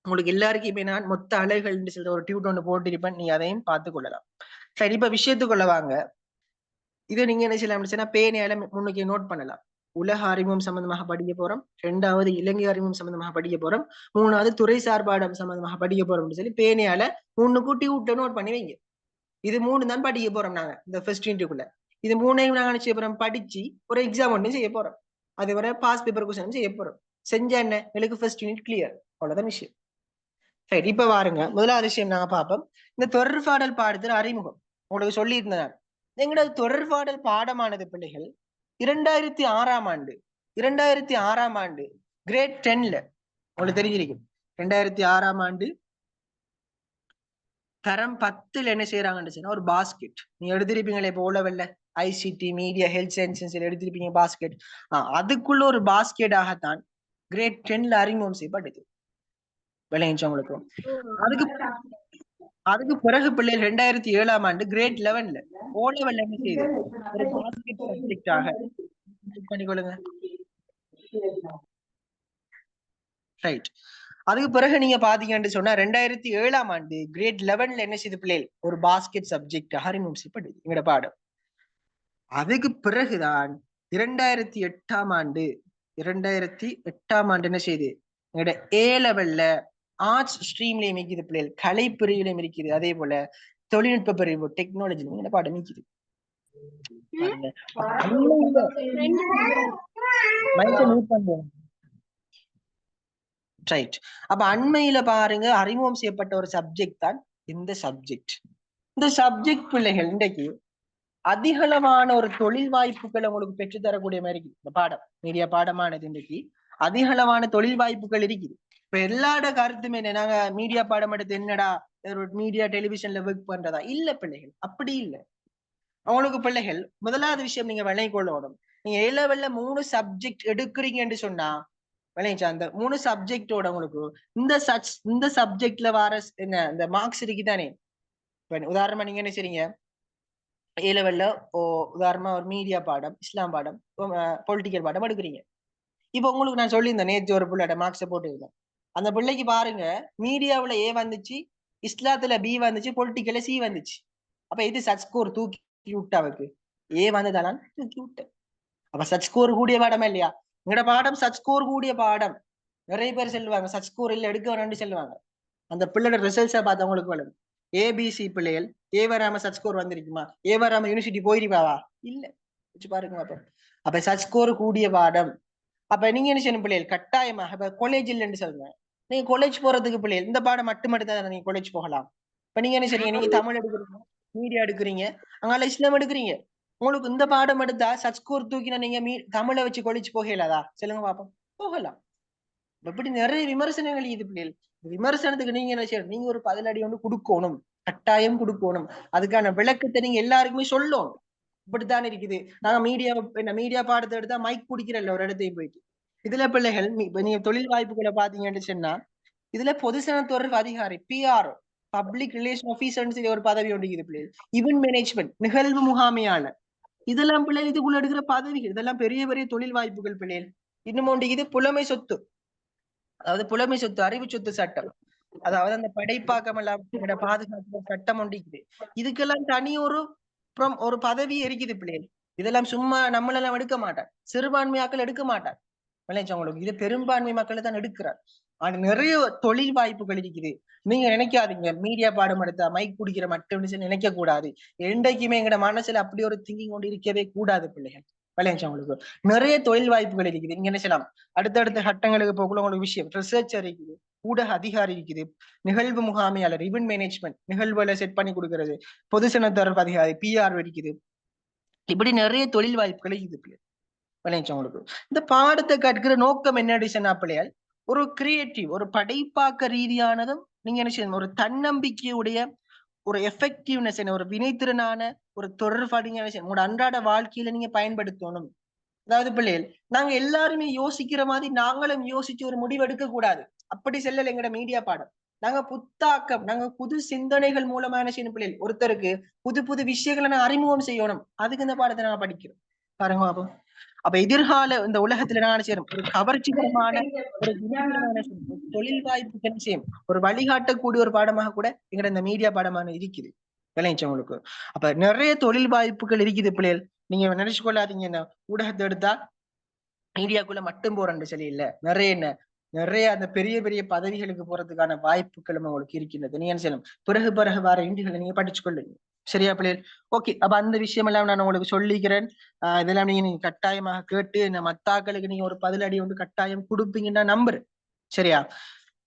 உங்களுக்கு எல்லாருக்குமே நான் மொத்த அலைகள் சொல்ற ஒரு டியூட் ஒன்று போட்டிருப்பேன், நீங்க அதையும் பார்த்து கொள்ளலாம். சரி, இப்ப விஷயத்துக்குள்ள வாங்க. இதை நீங்க என்ன செய்யலாம், பேனையால முன்னுக்கு நோட் பண்ணலாம். உலக அறிமுகம் சம்பந்தமாக படிக்க போறோம், 2வது இலங்கை அறிமுகம் சம்பந்தமாக படிக்க போறோம், 3வது துறைசார் பாடம் சம்பந்தமாக படிக்க போறோம் சொல்லி பேனையால 3 கூட்டி விட்டு நோட் பண்ணி வைங்க. இது 3 தான் படிக்க போறோம் நாங்க இந்த ஃபர்ஸ்ட் இன்டர்வியூக்குள்ள. இது 3ஐயும் நாங்க செய்ய போறோம், படிச்சு ஒரு எக்ஸாம் ஒன்று செய்ய போறோம். அது வரை பாஸ் பேப்பர் கொஸ்டின் செய்ய போறோம். செஞ்சா என்ன, எனக்கு ஃபர்ஸ்ட் யூனிட் கிளியர். அவ்வளவுதான் விஷயம். சரி, இப்ப பாருங்க, முதலாவது விஷயம் நாங்க பார்ப்போம். இந்த தொடர்பாடல் பாடத்துல அறிமுகம் உங்களுக்கு சொல்லி இருந்தேன். எங்களோட தொடர்பாடல் பாடமானது பிள்ளைகள் 2006ஆம் ஆண்டு 2006ஆம் ஆண்டு கிரேட் 10ல உங்களுக்கு தெரிஞ்சிருக்கும். 2006ஆம் ஆண்டு தரம் 10ல என்ன செய்யறாங்கன்னு சொன்னா ஒரு பாஸ்கெட். நீங்க எடுத்திருப்பீங்களே இப்போ ஓலவெல்ல ஐசிடி மீடியா ஹெல்த் சயின்சஸ் எடுத்திருப்பீங்க பாஸ்கெட். அதுக்குள்ள ஒரு பாஸ்கெட்டாகத்தான் கிரேட் 10ல அறிமுகம் செய்யப்பட்டது. விளையாச்சு உங்களுக்கு. அதுக்கு பிறகு பிள்ளைகள் 2007ஆம் ஆண்டு கிரேட் 11ல ஓலவெல்ல என்ன செய்யுது ஒரு பாஸ்கெட் சப்ஜெக்டாக பண்ணிக்கொள்ளுங்க. ரைட். அதுக்கு பிறகு நீங்க பாத்தீங்கன்னு சொன்னா 2007ஆம் ஆண்டு கிரேட் 11ல என்ன செய்து பிள்ளைகள் ஒரு பாஸ்கெட் சப்ஜெக்ட் அறிமுகம் செய்யப்படுது எங்கட பாடம். அதுக்கு பிறகுதான் 2008ஆம் ஆண்டு என்ன செய்யுது எங்கட ஏ லெவல்ல ஆர்ட்ஸ் ஸ்ட்ரீம்லயும் இருக்குது பிள்ளைகள், கலை பிரிவிலையும் இருக்குது, அதே போல தொழில்நுட்ப பிரிவு டெக்னாலஜி எங்கட பாடம் இருக்குது. ரைட். அப்ப அண்மையில பாருங்க அறிமுகம் செய்யப்பட்ட ஒரு சப்ஜெக்ட் தான் இந்த சப்ஜெக்ட். இந்த சப்ஜெக்ட் பிள்ளைகள் இன்றைக்கு அதிகளவான ஒரு தொழில் வாய்ப்புகளை உங்களுக்கு பெற்று தரக்கூடிய மாதிரி இருக்குது. இந்த பாடம் மீடியா பாடமானது இன்றைக்கு அதிகளவான தொழில் வாய்ப்புகள் இருக்குது. இப்ப எல்லாரோட கருத்துமே என்ன, நாங்க மீடியா பாடம் எடுத்து என்னடா ஒரு மீடியா டெலிவிஷன்ல ஒர்க் பண்றதா? இல்ல பிள்ளைகள், அப்படி இல்லை. அவங்களுக்கு பிள்ளைகள் முதலாவது விஷயம் நீங்க விளங்கி கொள்ளணும். நீங்க ஏ லெவல்ல 3 சப்ஜெக்ட் எடுக்கிறீங்கன்னு சொன்னா விளையாச்சா அந்த 3 சப்ஜெக்டோட உங்களுக்கு இந்த சப்ஜெக்ட்ல வர என்ன இந்த மார்க்ஸ் இருக்குதானே. உதாரணமா நீங்க என்ன செய்றீங்க, ஏ லெவல்ல உதாரணமா ஒரு மீடியா பாடம், இஸ்லாம் பாடம், பொலிட்டிக்கல் பாடம் எடுக்கிறீங்க. இப்ப உங்களுக்கு நான் சொல்லியிருந்தேன் நேற்று ஒரு பிள்ளையோட மார்க்ஸை போட்டுருந்தேன். அந்த பிள்ளைக்கு பாருங்க மீடியாவுல ஏ வந்துச்சு, இஸ்லாத்துல பி வந்துச்சு, பொலிட்டிக்கல்ல சி வந்துச்சு. அப்ப இது சட் ஸ்கோர் தூக்கி விட்டாவுக்கு ஏ வந்ததாலாம் தூக்கி விட்டு. அப்ப சட் ஸ்கோர் கூடிய பாடமா இல்லையா? எங்கட பாடம் சட் ஸ்கோர் கூடிய பாடம். நிறைய பேர் சொல்லுவாங்க சட் ஸ்கோர் இல்ல எடுக்க வேணும்னு சொல்லுவாங்க. அந்த பிள்ளையோட ரிசல்ட்ஸை பார்த்து அவங்களுக்கு வரும். ஏபிசி பிள்ளைகள் ஏ வராம சட் ஸ்கோர் வந்திருக்குமா? ஏ வராம யூனிவர்சிட்டி போயிருப்பாவா? இல்ல. வச்சு பாருங்க. அப்ப சட் ஸ்கோர் கூடிய பாடம். அப்ப நீங்க என்ன செய்யணும் பிள்ளைகள், கட்டாயமாக இப்ப காலேஜ் இல்லைன்னு சொல்லுங்க. நீங்க காலேஜ் போறதுக்கு பிள்ளைகள் இந்த பாடம் மட்டும் தான் நீங்க காலேஜ் போகலாம். இப்ப நீங்க என்ன செய்றீங்க, நீங்க தமிழ் எடுக்கிறீங்க, மீடியா எடுக்கிறீங்க, அங்கால இஸ்லாம் எடுக்கிறீங்க. உங்களுக்கு இந்த பாடம் எடுத்தா சட் ஸ்கோர் தூக்கினா நீங்க தமிழை வச்சு காலேஜ் போகலாதா? சொல்லுங்க பாப்போம். போகலாம். இப்படி நிறைய விமர்சனங்கள் இது பிள்ளைகள். விமர்சனத்துக்கு நீங்க என்ன செய்யணும், நீங்க ஒரு பதிலடி ஒன்று கொடுக்கணும், கட்டாயம் கொடுக்கணும். அதுக்கான விளக்கத்தை நீங்க எல்லாருக்குமே சொல்லணும். இப்படித்தான் இருக்குது. நாங்க மீடியா பாடத்தை எடுத்தா மைக் குடிக்கிறல்ல ஒரு இடத்தையும் போயிட்டு. இதுல பிள்ளைகள் நீங்க தொழில் வாய்ப்புகளை பாத்தீங்கன்னு சொன்னா இதுல பொதுசன தொடர்பு அதிகாரி PR பப்ளிக் ரிலேஷன் ஆபீசர் ஒரு பதவி ஒன்று இருக்குது பிள்ளைகள். இவென்ட் மேனேஜ்மெண்ட் நிகழ்வு முகாமையாளர், இதெல்லாம் பிள்ளைகள் இதுக்குள்ள எடுக்கிற பதவிகள். இதெல்லாம் பெரிய பெரிய தொழில் வாய்ப்புகள் பிள்ளைகள். இன்னும் ஒன்று இது புலமை சொத்து, அதாவது புலமை சொத்து அறிவு சொத்து சட்டம், அதாவது அந்த படைப்பாக்கம் எல்லாம் பாதுகாப்பு சட்டம் ஒன்றிக்குது. இதுக்கெல்லாம் தனி ஒரு பதவி இருக்குது பிள்ளைகள். இதெல்லாம் சும்மா நம்மளெல்லாம் எடுக்க மாட்டார், சிறுபான்மையாக்கள் எடுக்க மாட்டார். உங்களுக்கு இது பெரும்பான்மை மக்களை தான் எடுக்கிறார். ஆனா நிறைய தொழில் வாய்ப்புகள் இருக்குது. நீங்க நினைக்காதீங்க மீடியா பாடம் எடுத்தா மைக் குடிக்கிற மட்டும் நினைக்க கூடாது. என்றைக்குமே எங்கட மனசுல அப்படி ஒரு திங்கிங் கொண்டு இருக்கவே கூடாது பிள்ளைகள். உங்களுக்கு நிறைய தொழில் வாய்ப்புகள் இருக்குது. நீங்க என்ன செய்யலாம், அடுத்தடுத்த கட்டங்களுக்கு போக்குள்ள உங்களுக்கு விஷயம் ரிசர்ச்சர் இருக்குது, ஊடக அதிகாரி இருக்குது, நிகழ்வு முகாமையாளர் இவென்ட் மேனேஜ்மெண்ட் நிகழ்வுகளை செட் பண்ணி கொடுக்கிறது, பொதுசன தொடர்பு அதிகாரி PR இருக்குது, இப்படி நிறைய தொழில் வாய்ப்புகள் இது உங்களுக்கு. இந்த பாடத்தை கற்கிற நோக்கம் என்ன சொன்னா பிள்ளையால் ஒரு கிரியேட்டிவ் ஒரு படைப்பாக்க ரீதியானதும் நீங்க என்ன செய்யணும், ஒரு தன்னம்பிக்கையுடைய ஒரு எஃபெக்டிவ்னஸ் ஒரு வினைத்திறனான ஒரு தொடர்பாடு உங்களோட அன்றாட வாழ்க்கையில நீங்க பயன்படுத்தணும். அதாவது பிள்ளைகள் நாங்க எல்லாருமே யோசிக்கிற மாதிரி நாங்களும் யோசிச்சு ஒரு முடிவு எடுக்க கூடாது. அப்படி செல்லல எங்கட மீடியா பாடம். நாங்க புத்தாக்கம், நாங்க புது சிந்தனைகள் மூலமா என்ன செய்யணும் பிள்ளைகள், ஒருத்தருக்கு புது புது விஷயங்களை நான் அறிமுகம் செய்யணும். அதுக்கு இந்த பாடத்தை நாங்க படிக்கிறோம். பாருங்க பாப்போம். அப்ப எதிர்கால இந்த உலகத்துல என்ன செய்யணும், ஒரு கவர்ச்சிகரமான ஒரு தொழில் வாய்ப்பு செய்யும் ஒரு வழிகாட்டக்கூடிய ஒரு பாடமாக கூட எங்கட இந்த மீடியா பாடமான இருக்குது உங்களுக்கு. அப்ப நிறைய தொழில் வாய்ப்புகள் இருக்குது பிள்ளைகள். நீங்க நினைச்சு கொள்ளாதீங்க என்ன ஊடகத்தை எடுத்தா மீடியாக்குள்ள மட்டும் போறேன்னு சொல்லி இல்ல, நிறைய அந்த பெரிய பெரிய பதவிகளுக்கு போறதுக்கான வாய்ப்புகளும் உங்களுக்கு இருக்கின்றது. நீங்க என்ன செய்யணும், பிறகு வர இந்திகளை நீங்க படிச்சு கொள்ளுங்க. சரியா பிள்ளைகள்? ஓகே. அப்ப அந்த விஷயம் எல்லாம் நான் உங்களுக்கு சொல்லிக்கிறேன். இதெல்லாம் நீங்க கட்டாயமாக கேட்டு இந்த மத்தாக்களுக்கு நீங்க ஒரு பதிலடி வந்து கட்டாயம் கொடுப்பீங்கன்னு நான் நம்புறேன். சரியா?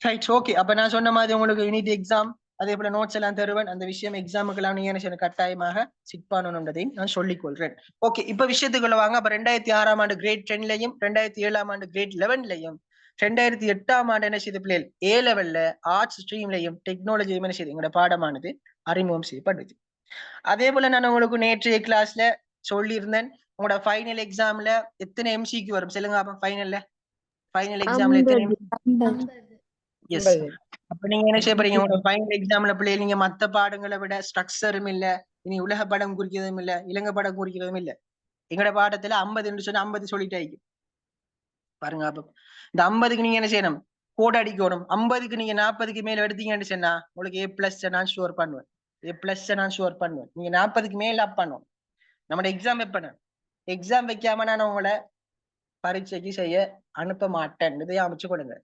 ரைட். ஓகே. அப்ப நான் சொன்ன மாதிரி உங்களுக்கு யூனிட் எக்ஸாம் அதே போல நோட்ஸ் எல்லாம் தருவேன். அந்த விஷயம் எக்ஸாமுக்கு எல்லாம் நீங்க என்ன கட்டாயமாக சிட் பண்ணணும்ன்றதையும் நான் சொல்லிக் கொள்றேன். ஓகே. இப்ப விஷயத்துக்குள்ள வாங்க. அப்ப 2006ஆம் ஆண்டு கிரேட் 10லயும் 2007ஆம் ஆண்டு கிரேட் 11லயும் 2008ஆம் ஆண்டு என்ன செய்த பிள்ளைகள் ஏ லெவல்ல ஆர்ட்ஸ் ஸ்ட்ரீம்லையும் டெக்னாலஜியும் என்ன செய்யுது எங்களோட பாடமானது அறிமுகம் செய்யப்படுது. அதே போல நான் உங்களுக்கு நேற்றைய கிளாஸ்ல சொல்லியிருந்தேன், உங்களோட ஃபைனல் எக்ஸாம்ல எத்தனை எம்சிக்கு வரும் சொல்லுங்க. ஃபைனல் எக்ஸாம்ல எத்தனை? எஸ். அப்ப நீங்க என்ன செய்ய போறீங்க, உங்களோட ஃபைனல் எக்ஸாம்ல பிள்ளைகள் நீங்க மத்த பாடங்களை விட ஸ்ட்ரக்சரும் இல்ல, இனி உலக படம் குறிக்கிறதும் இல்ல, இலங்கை படம் குறிக்கிறதும் இல்ல. எங்கட பாடத்துல 50 சொன்னா 50 சொல்லிட்டு பாருங்க. அப்ப இந்த 50க்கு நீங்க என்ன செய்யணும், கோட் அடிக்கணும். 50க்கு நீங்க 40க்கு மேல எடுத்தீங்கன்னு சொன்னா உங்களுக்கு A+ நான் ஷோர் பண்ணுவேன். A+ நான் ஷோர் பண்ணுவேன். நீங்க 40க்கு மேல அப் பண்ணுவோம். நம்மளோட எக்ஸாம் எப்ப எக்ஸாம் வைக்காம நான் உங்களை பரீட்சைக்கு செய்ய அனுப்ப மாட்டேன். இதை அமைச்சு கொடுங்க.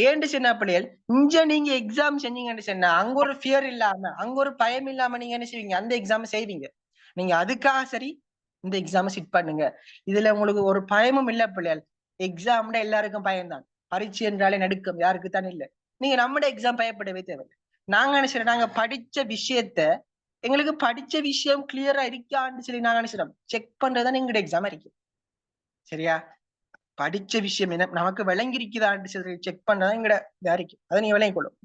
ஏன்னு சொன்னா பிள்ளைகள் இங்க நீங்க எக்ஸாம் செஞ்சீங்கன்னு சொன்னா அங்க ஒரு ஃபியர் இல்லாம, அங்க ஒரு பயம் இல்லாம நீங்க என்ன செய்வீங்க, அந்த எக்ஸாம் செய்வீங்க. நீங்க அதுக்காக சரி இந்த எக்ஸாம் சிட் பண்ணுங்க. இதுல உங்களுக்கு ஒரு பயமும் இல்ல பிள்ளைகள். எக்ஸாம்ல எல்லாருக்கும் பயம்தான். பரீட்சை என்றாலே நடுக்கம் யாருக்கு தான் இல்ல. நீங்க நம்மட எக்ஸாம் பயப்படவே தேவையில்லை. நாங்க நினைச்சிடும் நாங்க படிச்ச விஷயத்த எங்களுக்கு படிச்ச விஷயம் கிளியரா இருக்கான்னு சொல்லி நாங்க நினைச்சிடும் செக் பண்றதுதான் எங்களோட எக்ஸாம் இருக்கு. சரியா? படிச்ச விஷயம் என்ன நமக்கு விளங்கி இருக்குதான்னு சொல்லி செக் பண்ணதான் எங்கட இருக்கு. அதை நீங்க விளங்கி கொள்ளும்.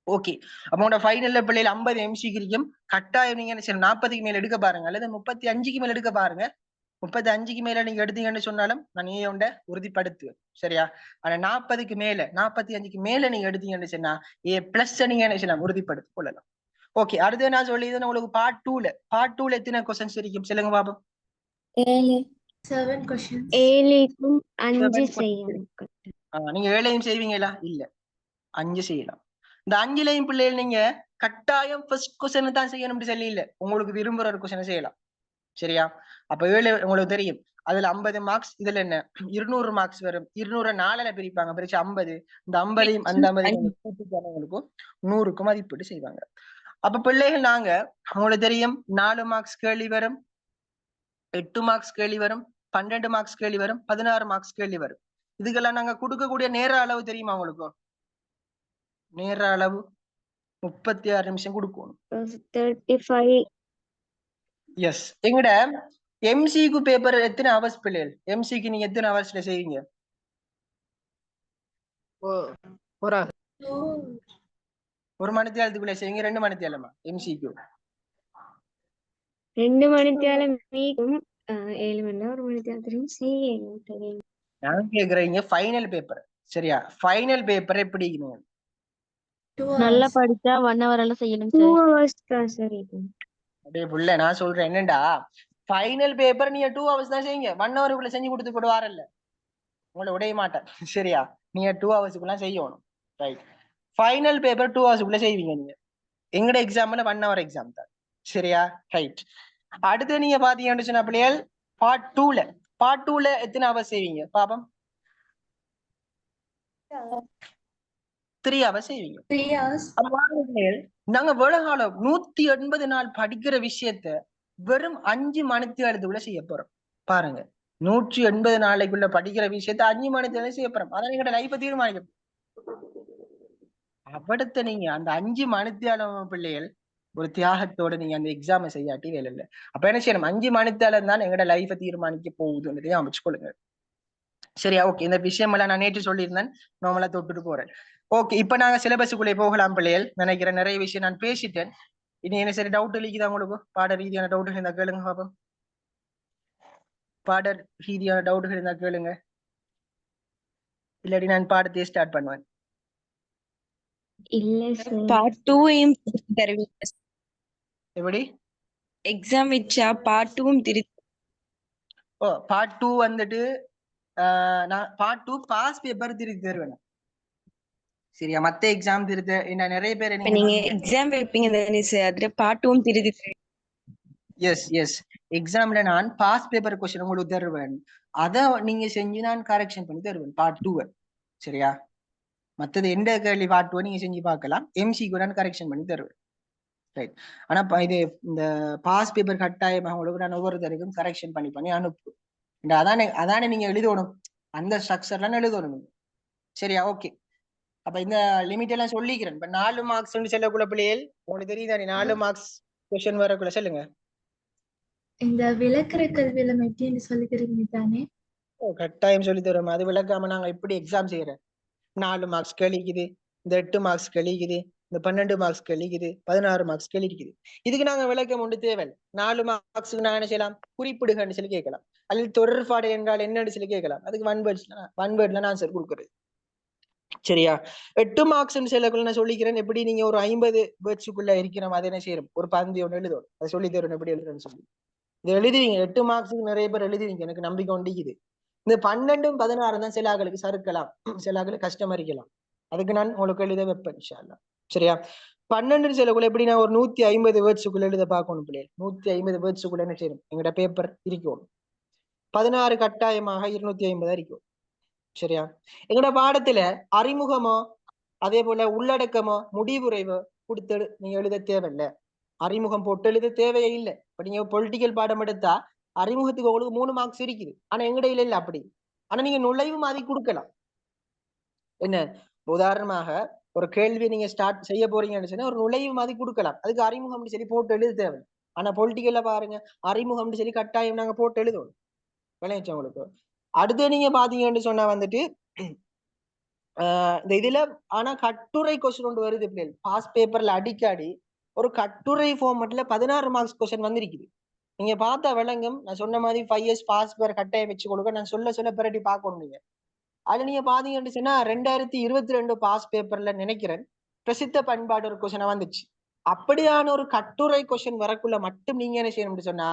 ஓகே. அப்ப ஃபைனல்ல பிள்ளைகள் 50 எம்சிக்கு இருக்கும். கட்டாயம் நீங்க என்ன செய்யணும், 40க்கு மேல எடுக்க பாருங்க, அல்லது 35க்கு மேல எடுக்க பாருங்க. 35க்கு மேல நீங்க எடுத்தீங்கன்னு சொன்னாலும் நான் நீங்க உறுதிப்படுத்துவேன். சரியா? ஆனா 40க்கு மேல 45க்கு மேல நீங்க எடுத்தீங்கன்னு சொன்னா A+ நீங்க என்ன செய்யலாம், உறுதிப்படுத்திக் கொள்ளலாம். ஓகே. அடுத்து நான் சொல்லி உங்களுக்கு பார்ட் 2ல எத்தனை கொஸ்டின்ஸ் இருக்கும் சொல்லுங்க பாப்போம். 7 questions. 7க்கும் 5 செய்யணும். நீங்க 7ஐயும் செய்வீங்களா? இல்ல, 5 செய்யலாம். இந்த 5லையும் பிள்ளைகள் நீங்க கட்டாயம் ஃபர்ஸ்ட் கொஸ்டின் தான் செய்யணும்னு சொல்லி இல்ல, உங்களுக்கு விரும்புற ஒரு கொஸ்டின் செய்யலாம். சரியா? அப்ப 7 உங்களுக்கு தெரியும். அதுல 50 மார்க்ஸ், இதுல என்ன 200 மார்க்ஸ் வரும். 200 4ல பிரிப்பாங்க, பிரிச்சு 50. இந்த 50ஐயும் அந்த 50 கூட்டுக்கானவங்களுக்கும் 100க்கு மதிப்பீடு செய்வாங்க. அப்ப பிள்ளைகள் நாங்க உங்களுக்கு தெரியும் 4 மார்க்ஸ் கேள்வி வரும், 8 மார்க்ஸ் கேள்வி வரும், 12 மார்க்ஸ் கேள்வி வரும், 16 மார்க்ஸ் கேள்வி வரும். இதுக்கெல்லாம் நாங்க கொடுக்கக்கூடிய நேர அளவு தெரியுமா உங்களுக்கு? நேர அளவு 36 நிமிஷம் கொடுக்கணும். 35. எஸ். எங்கட எம்சிக்கு பேப்பர் எத்தனை ஹவர்ஸ் பிள்ளைகள்? எம்சிக்கு நீங்க எத்தனை ஹவர்ஸ்ல செய்வீங்க? ஒரு மணி நேரத்துக்குள்ள செய்வீங்க, 2 மணி நேரமா எம்சிக்கு? 2 மணி நேரம் மீக்கும் 7 மணி நேரம் 1 மணி நேரத்துலயும் செய்யணும். நான் கேக்குறீங்க ஃபைனல் பேப்பர். சரியா? ஃபைனல் பேப்பர் எப்படி இருக்கணும்? நல்லா படிச்சா 1 hour எல்லாம் செய்யணும் சார். 2 hours தான் சார் இது. அப்படியே புள்ள நான் சொல்றேன் என்னண்டா, ஃபைனல் பேப்பர் நீங்க 2 hours தான் செய்யுங்க. 1 hour செஞ்சு கொடுத்து போடுவாரல்ல, உங்களை உடைய மாட்டேன். சரியா? நீங்க 2 hours செய்யணும். ரைட். ஃபைனல் பேப்பர் 2 hours செய்வீங்க நீங்க. எங்கட எக்ஸாம்ல 1 hour எக்ஸாம் தான். சரியா? ரைட். அடுத்து நீங்க பாத்தீங்கன்னு சொன்னா பிள்ளைகள் பார்ட் 2ல எத்தனை ஹவர்ஸ் செய்வீங்க பாப்போம்? 3 hours செய்வீங்க. 3 hours. நாங்க வேலைகாலம் 180 நாள் படிக்கிற விஷயத்த வெறும் 5 மணி நேரத்துக்குள்ள செய்ய போறோம். பாருங்க, 180 நாளைக்குள்ள படிக்கிற விஷயத்த 5 மணி நேரம் செய்ய போறோம். அதான் எங்களோட லைஃபை தீர்மானிக்கும். அப்படித்த நீங்க அந்த 5 மணி நேரம் பிள்ளைகள் ஒரு தியாகத்தோட நீங்க அந்த எக்ஸாமை செய்யாட்டி வேலை இல்லை. அப்ப என்ன செய்யணும், 5 மணித்தாலும் தான் எங்களோட லைஃபை தீர்மானிக்க போகுதுன்றதையும் அமைச்சுக்கொள்ளுங்க. சரியா? ஓகே, இந்த விஷயம் எல்லாம் நான் நேற்று சொல்லியிருந்தேன், நார்மலா தொட்டுட்டு போறேன். ஓகே, இப்ப நாங்க சிலபஸுக்குள்ளே போகலாம் பிள்ளைகள். நினைக்கிறேன் நிறைய விஷயம் நான் பேசிட்டேன். இனி என்ன சரி டவுட் இல்லைக்குதா உங்களுக்கு? பாட ரீதியான டவுட்டுகள் இருந்தா கேளுங்க பாப்போம். பாட ரீதியான டவுட்டுகள் இருந்தா கேளுங்க, இல்லாட்டி நான் பாடத்தையே ஸ்டார்ட் பண்ணுவேன். இல்ல சார். பார்ட் 2 தருவீங்க? எப்படி எக்ஸாம் வச்சா பார்ட் 2 திருத்தி? ஓ, பார்ட் 2 வந்துட்டு நான் பார்ட் 2 பாஸ் பேப்பர் திருத்தி தருவேன். சரியா? மத்த எக்ஸாம் திருத்த என்ன நிறைய பேர் இப்ப நீங்க எக்ஸாம் வைப்பீங்க தானே சார், அதுல பார்ட் 2 திருத்தி? எஸ் எஸ், எக்ஸாம்ல நான் பாஸ் பேப்பர் கொஸ்டின் உங்களுக்கு தருவேன். அதை நீங்க செஞ்சு நான் கரெக்ஷன் பண்ணி தருவேன் பார்ட் 2. சரியா? மற்றது எந்த கேள்வி பார்ட் 2 நீங்க செஞ்சு பார்க்கலாம், எம்சிக்கு நான் கரெக்ஷன் பண்ணி தருவேன். ரைட். ஆனா இது இந்த பாஸ் பேப்பர் கட்டாயமாக உங்களுக்கு நான் ஒவ்வொருத்தருக்கும் கரெக்ஷன் பண்ணி அனுப்பு. அதானே நீங்க எழுதணும், அந்த ஸ்ட்ரக்சர்லாம் எழுதணும். சரியா? ஓகே, அப்ப இந்த லிமிட் எல்லாம் சொல்லிக்கிறேன். இப்ப 4 மார்க்ஸ் செல்லக்குள்ள பிள்ளைகள் உங்களுக்கு தெரியுதானே, 4 மார்க்ஸ் கொஸ்டின் வரக்குள்ள சொல்லுங்க. இந்த விளக்குற கல்வியில மெட்டின்னு சொல்லி தருவீங்க தானே? ஓ, கட்டாயம் சொல்லி தருவோம். அது விளக்காம நாங்க எப்படி எக்ஸாம் செய்யறோம்? 4 மார்க்ஸ் கழிக்குது, இந்த 8 மார்க்ஸ் கழிக்குது, இந்த 12 மார்க்ஸ் கழிக்குது, 16 மார்க்ஸ் கழிக்குது. இதுக்கு நாங்க விளக்கம் ஒன்று தேவை. 4 மார்க்ஸுக்கு நாங்க என்ன செய்யலாம், குறிப்பிடுகன்னு சொல்லி கேட்கலாம், அல்லது தொடர்பாடு என்றால் என்னன்னு சொல்லி கேட்கலாம். அதுக்கு ஒன் வேர்ட்ல நான் ஆன்சர் கொடுக்குறது. சரியா? 8 மார்க்ஸ் சொல்லக்குள்ள நான் சொல்லிக்கிறேன், எப்படி நீங்க ஒரு 50 வேர்ட்ஸுக்குள்ள இருக்கிறோம் அதை என்ன செய்யறோம், ஒரு பந்தி ஒன்று எழுதணும். அதை சொல்லி தரணும் எப்படி எழுதுறேன்னு சொல்லி. இது எழுதுவீங்க, 8 மார்க்ஸுக்கு நிறைய பேர் எழுதுவீங்க, எனக்கு நம்பிக்கை ஒண்டிக்குது. இந்த 12, 16 தான் சில ஆளுக்கு சறுக்கலாம், சில ஆளுக்கு கஷ்டமா இருக்கலாம். அதுக்கு நான் உங்களுக்கு எழுத வைப்பேன் இன்ஷா அல்லாஹ். சரியா? 12 சொல்லக்குள்ள எப்படி நான் ஒரு 150 வேர்ட்ஸுக்குள்ள எழுத பார்க்கணும் பிள்ளைகள். 150 வேர்ட்ஸுக்குள்ள என்ன செய்யணும், எங்கட பேப்பர் இருக்கணும். 16 கட்டாயமாக 250 இருக்கும். சரியா? எங்கட பாடத்துல அறிமுகமோ அதே போல உள்ளடக்கமோ முடிவுரைவோ கொடுத்து நீங்க எழுத தேவையில்ல. அறிமுகம் போட்டு எழுத தேவையே இல்லை. இப்ப நீங்க பொலிட்டிக்கல் பாடம் எடுத்தா அறிமுகத்துக்கு உங்களுக்கு 3 மார்க்ஸ் இருக்குது, ஆனா எங்கடையில இல்ல அப்படி. ஆனா நீங்க நுழைவு மாதிரி கொடுக்கலாம். என்ன உதாரணமாக ஒரு கேள்வியை நீங்க ஸ்டார்ட் செய்ய போறீங்கன்னு சொன்னா ஒரு நுழைவு மாதிரி கொடுக்கலாம், அதுக்கு அறிமுகம்னு சொல்லி போட்டு எழுத தேவை. ஆனா பொலிட்டிக்கல்ல பாருங்க, அறிமுகம்னு சொல்லி கட்டாயம் நாங்க போட்டு எழுதணும். விளையாச்சு உங்களுக்கு. அடுத்து நீங்க பாத்தீங்கன்னு சொன்னா வந்துட்டு இந்த இதுல ஆனா கட்டுரை கொஸ்டின் ஒன்று வருது பிள்ளைகள். பாஸ் பேப்பர்ல அடிக்கடி ஒரு கட்டுரை ஃபார்மட்ல 16 மார்க்ஸ் கொஸ்டின் வந்திருக்குது. நீங்க பார்த்தா விளங்கும். நான் சொன்ன மாதிரி 5 இயர்ஸ் பாஸ் பேப்பர் கட்டாயம் வச்சு கொடுக்க நான் சொல்ல பிறட்டி பார்க்கணும். நீங்க அதுல நீங்க பாத்தீங்கன்னு சொன்னா 2022 பாஸ் பேப்பர்ல நினைக்கிறேன் பிரசித்த பண்பாடு ஒரு கொஸ்டினா வந்துச்சு. அப்படியான ஒரு கட்டுரை கொஸ்டின் வரக்குள்ள மட்டும் நீங்க என்ன செய்யணும்னு சொன்னா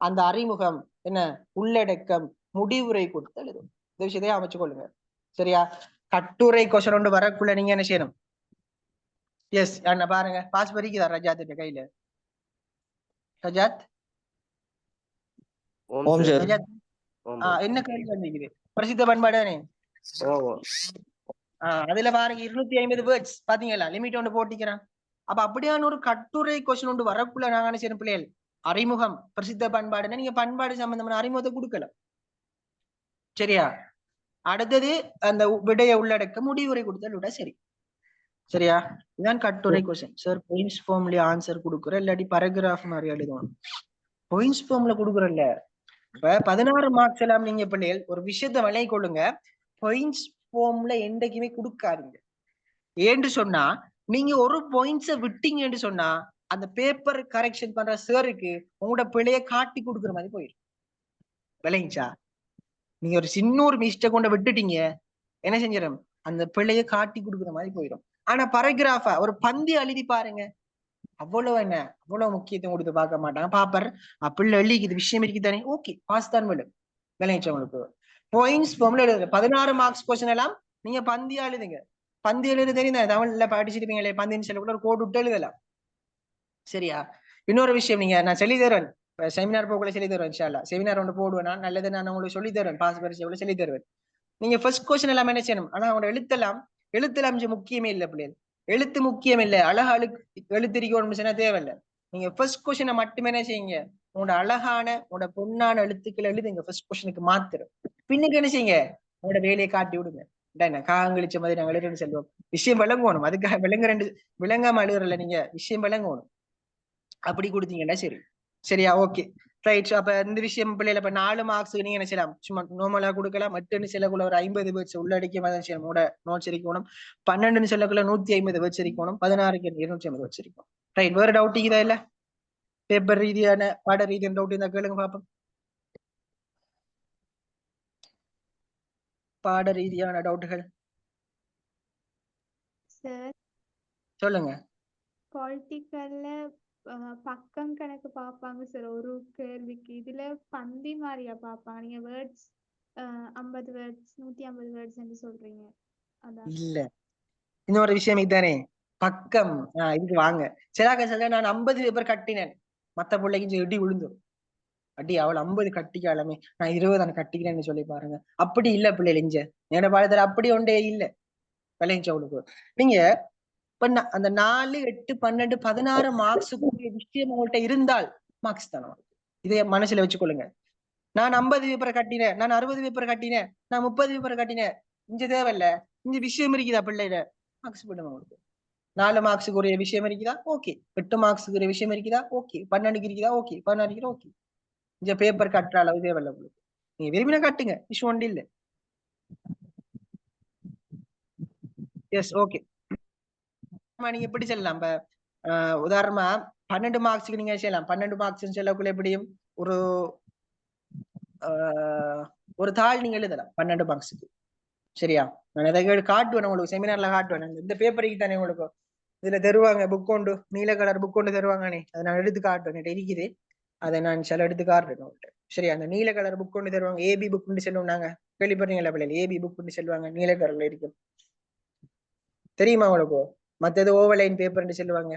அந்த அறிமுகம் என்ன உள்ளடக்கம் முடிவுரை கொடுத்து எழுதும். இந்த விஷயத்தையும் அமைச்சு கொள்ளுங்க. சரியா? கட்டுரை கொஸ்டின் ஒன்று வரக்குள்ள நீங்க என்ன செய்யணும். எஸ், என்ன பாருங்க, பாஸ் பரிக்குதா ரஜாத் கையில? ரஜாத் என்ன கேள்வி வந்திருக்குது? பிரசித்த பண்பாடு தானே? அதுல பாருங்க 250 வேர்ட்ஸ் பாத்தீங்களா, லிமிட் ஒன்று போட்டிக்கிறான். அப்ப அப்படியான ஒரு கட்டுரை கொஸ்டின் ஒன்று வரக்குள்ள நாங்க என்ன செய்யணும் பிள்ளைகள், அறிமுகம் பிரசித்த பண்பாடுன்னா நீங்க பண்பாடு சம்பந்தமான அறிமுகத்தை கொடுக்கலாம். சரியா? அடுத்தது அந்த விடைய உள்ளடக்க முடிவுரை கொடுத்தால் விட சரி. சரியா? இதான் கட்டுரை கொஸ்டின். சார் பாயிண்ட்ஸ் ஃபார்ம்ல ஆன்சர் கொடுக்குற இல்லாட்டி பாராகிராஃப் மாதிரி எழுதணும். பாயிண்ட்ஸ் ஃபார்ம்ல கொடுக்குறல்ல. இப்ப 16 மார்க்ஸ் எல்லாம் நீங்க பிள்ளைகள் ஒரு விஷயத்த விலை கொள்ளுங்க, பாயிண்ட்ஸ் ஃபார்ம்ல என்றைக்குமே கொடுக்காதீங்க. ஏன்னு சொன்னா நீங்க ஒரு பாயிண்ட்ஸை விட்டீங்கன்னு சொன்னா அந்த பேப்பர் கரெக்ஷன் பண்ற சாருக்கு உங்களோட பிழைய காட்டி கொடுக்குற மாதிரி போயிடும். விளைஞ்சா நீங்க ஒரு சின்ன ஒரு மிஸ்டேக் கொண்டு விட்டுட்டீங்க, என்ன செஞ்சிடும், அந்த பிழைய காட்டி கொடுக்குற மாதிரி போயிடும். ஆனா பாராகிராஃபா ஒரு பந்தி எழுதி பாருங்க, அவ்வளவு என்ன அவ்வளவு முக்கியத்துவம் கொடுத்து பார்க்க மாட்டாங்க. பாப்பர் பிள்ளை எழுதிக்குது விஷயம் இருக்குதானே, ஓகே பாஸ் தான் விடும். விளைச்சவங்களுக்கு பாயிண்ட்ஸ் ஃபார்ம்ல எழுதுங்க. 16 மார்க்ஸ் கொஸ்டின் எல்லாம் நீங்க பந்தியா எழுதுங்க. பந்தி எழுத தெரியுதா? தமிழ்ல படிச்சிருப்பீங்களே, பந்தின்னு சொல்லக்கூட ஒரு கோடு விட்டு எழுதலாம். சரியா? இன்னொரு விஷயம், நீங்க நான் சொல்லி தருவேன் செமினார் போக்குள்ள சொல்லி தருவேன். இன்ஷா அல்லாஹ் செமினார் ஒன்று போடுவேன். நான் நல்லது நான் உங்களுக்கு சொல்லி தருவேன், பாஸ் பரிசை சொல்லி தருவேன். நீங்க ஃபர்ஸ்ட் கொஸ்டின் எல்லாம் என்ன செய்யணும், ஆனா அவங்களோட எழுத்தெல்லாம் முக்கியமே இல்லை பிள்ளைகள். எழுத்து முக்கியம் இல்லை, அழகா எழுத்திருக்கணும்னு சொன்னா தேவையில்லை. நீங்க ஃபர்ஸ்ட் கொஸ்டினை மட்டுமே என்ன செய்யுங்க, உங்களோட அழகான உங்களோட பொண்ணான எழுத்துக்கள் எழுதுங்க ஃபர்ஸ்ட் கொஸ்டினுக்கு மாத்திரம். பின்னுக்கு என்ன செய்யுங்க, உங்களோட வேலையை காட்டி விடுங்க. காங்கழிச்ச மாதிரி நாங்க எழுதுன்னு சொல்லுவோம். விஷயம் விளங்கணும், அதுக்காக விளங்காம எழுதுறல, நீங்க விஷயம் விளங்கணும். அப்படி கொடுத்தீங்கன்னா சரி. சரியா? Okay right. அப்ப இந்த விஷயம் பிள்ளைல இப்ப 4 மார்க்ஸ் நீங்க என்ன செய்யலாம், சும்மா நார்மலா கொடுக்கலாம். மட்டு செல்லக்குள்ள ஒரு 50 வேர்ட்ஸ் உள்ளடக்கிய மாதிரி செய்யணும். நோட்ஸ் இருக்கணும். 12 செல்லக்குள்ள 150 வேர்ட்ஸ் இருக்கணும். 16க்கு 250 வேர்ட்ஸ் இருக்கும். ரைட். வேற டவுட் இருக்குதா? இல்ல பேப்பர் ரீதியான பாட ரீதியான டவுட் இருந்தா கேளுங்க பாப்போம். பாட ரீதியான டவுட்டுகள் சார் சொல்லுங்க. பொலிட்டிக்கல்ல பக்கம் கணக்கு பார்ப்பாங்க சார் ஒரு கேள்விக்கு. இதுல பந்தி மாதிரியா பார்ப்பாங்க? நீங்க வேர்ட்ஸ் 50 வேர்ட்ஸ் 150 வேர்ட்ஸ் என்று சொல்றீங்க. அதான் இல்ல இன்னொரு விஷயம் இதுதானே பக்கம். இதுக்கு வாங்க. சிலாக்க சொல்ல நான் 50 பேப்பர் கட்டினேன், மத்த பிள்ளைக்கு இடி விழுந்துரும். அடி அவள் 50 கட்டிக்காலமே நான் 20 கட்டிக்கிறேன்னு சொல்லி பாருங்க. அப்படி இல்ல பிள்ளைகள் இங்க என்னோட பாடத்துல அப்படி ஒன்றே இல்ல. விளைஞ்சவளுக்கு நீங்க இப்ப அந்த 4, 8, 12, 16 மார்க்ஸுக்குரிய விஷயம் உங்கள்கிட்ட இருந்தால் மார்க்ஸ் தானே. இதை மனசுல வச்சுக்கொள்ளுங்க. நான் 50 பேப்பரை கட்டினேன், நான் 60 பேப்பரை கட்டினேன், நான் 30 பேப்பரை கட்டினேன், இங்க தேவையில்ல. இங்க விஷயம் இருக்குதா பிள்ளைல மார்க்ஸ் போடுங்க. உங்களுக்கு 4 மார்க்ஸுக்குரிய விஷயம் இருக்குதா? ஓகே. 8 மார்க்ஸுக்குரிய விஷயம் இருக்குதா? ஓகே. 12 இருக்குதா? ஓகே. 16 ஓகே. இங்க பேப்பர் கட்டுற அளவு தேவையில்ல உங்களுக்கு. நீங்க விரும்பினா கட்டுங்க, விஷயம் ஒன்று இல்லை. S okay. நீங்க எப்படி சொல்லலாம்? இப்ப உதாரணமா 12 மார்க்ஸுக்கு நீங்க செய்யலாம். 12 மார்க்ஸ் சொல்லக்குள்ள எப்படியும் ஒரு தாள் நீங்க எழுதலாம் 12 மார்க்ஸுக்கு. சரியா? நான் எதை காட்டுவேன் உங்களுக்கு, செமினார்ல காட்டுவேன். இந்த பேப்பருக்கு தானே உங்களுக்கு இதுல தருவாங்க புக் கொண்டு, நீல கலர் புக் கொண்டு தருவாங்கண்ணே. அதை நான் எடுத்து காட்டுவேன், இருக்குது. அதை நான் சில எடுத்து காட்டுறேன் உங்கள்கிட்ட. சரியா? அந்த நீல கலர் புக் கொண்டு தருவாங்க. ஏபி புக் கொண்டு செல்லுவோம் நாங்க. கேள்விப்படுறீங்களா பிள்ளைகள்? ஏபி புக் கொண்டு செல்வாங்க, நீல கலர்ல இருக்கும். தெரியுமா உங்களுக்கு? மற்றது ஓவர்லைன் பேப்பர்னு சொல்லுவாங்க.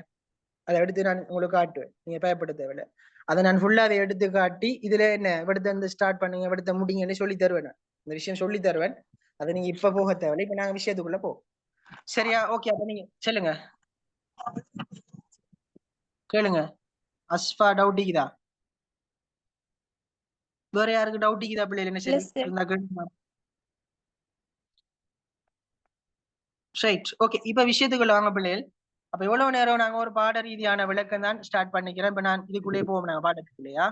அதை எடுத்து நான் உங்களுக்கு காட்டுவேன், நீங்க பயப்பட தேவையில்லை. அதை நான் ஃபுல்லா அதை எடுத்து காட்டி இதுல என்ன எடுத்து அந்த ஸ்டார்ட் பண்ணுங்க, எடுத்த முடிங்கன்னு சொல்லி தருவேன். நான் இந்த விஷயம் சொல்லி தருவேன். அதை நீங்க இப்ப போக தேவையில்லை. இப்ப நாங்க விஷயத்துக்குள்ள போ. சரியா? ஓகே. அப்ப நீங்க சொல்லுங்க, கேளுங்க. அஸ்ஃபா டவுட் இருக்குதா? வேற யாருக்கு டவுட் இருக்குதா பிள்ளைகள்? என்ன சரி இருந்தா கேளுங்க. ரைட். ஓகே. இப்ப விஷயத்துக்குள்ள வாங்க பிள்ளைகள். அப்ப எவ்வளவு நேரம் நாங்க ஒரு பாட ரீதியான விளக்கம் தான் ஸ்டார்ட் பண்ணிக்கிறேன். இப்ப நான் இதுக்குள்ளே போவோம், நாங்க பாடத்துக்குள்ளேயா.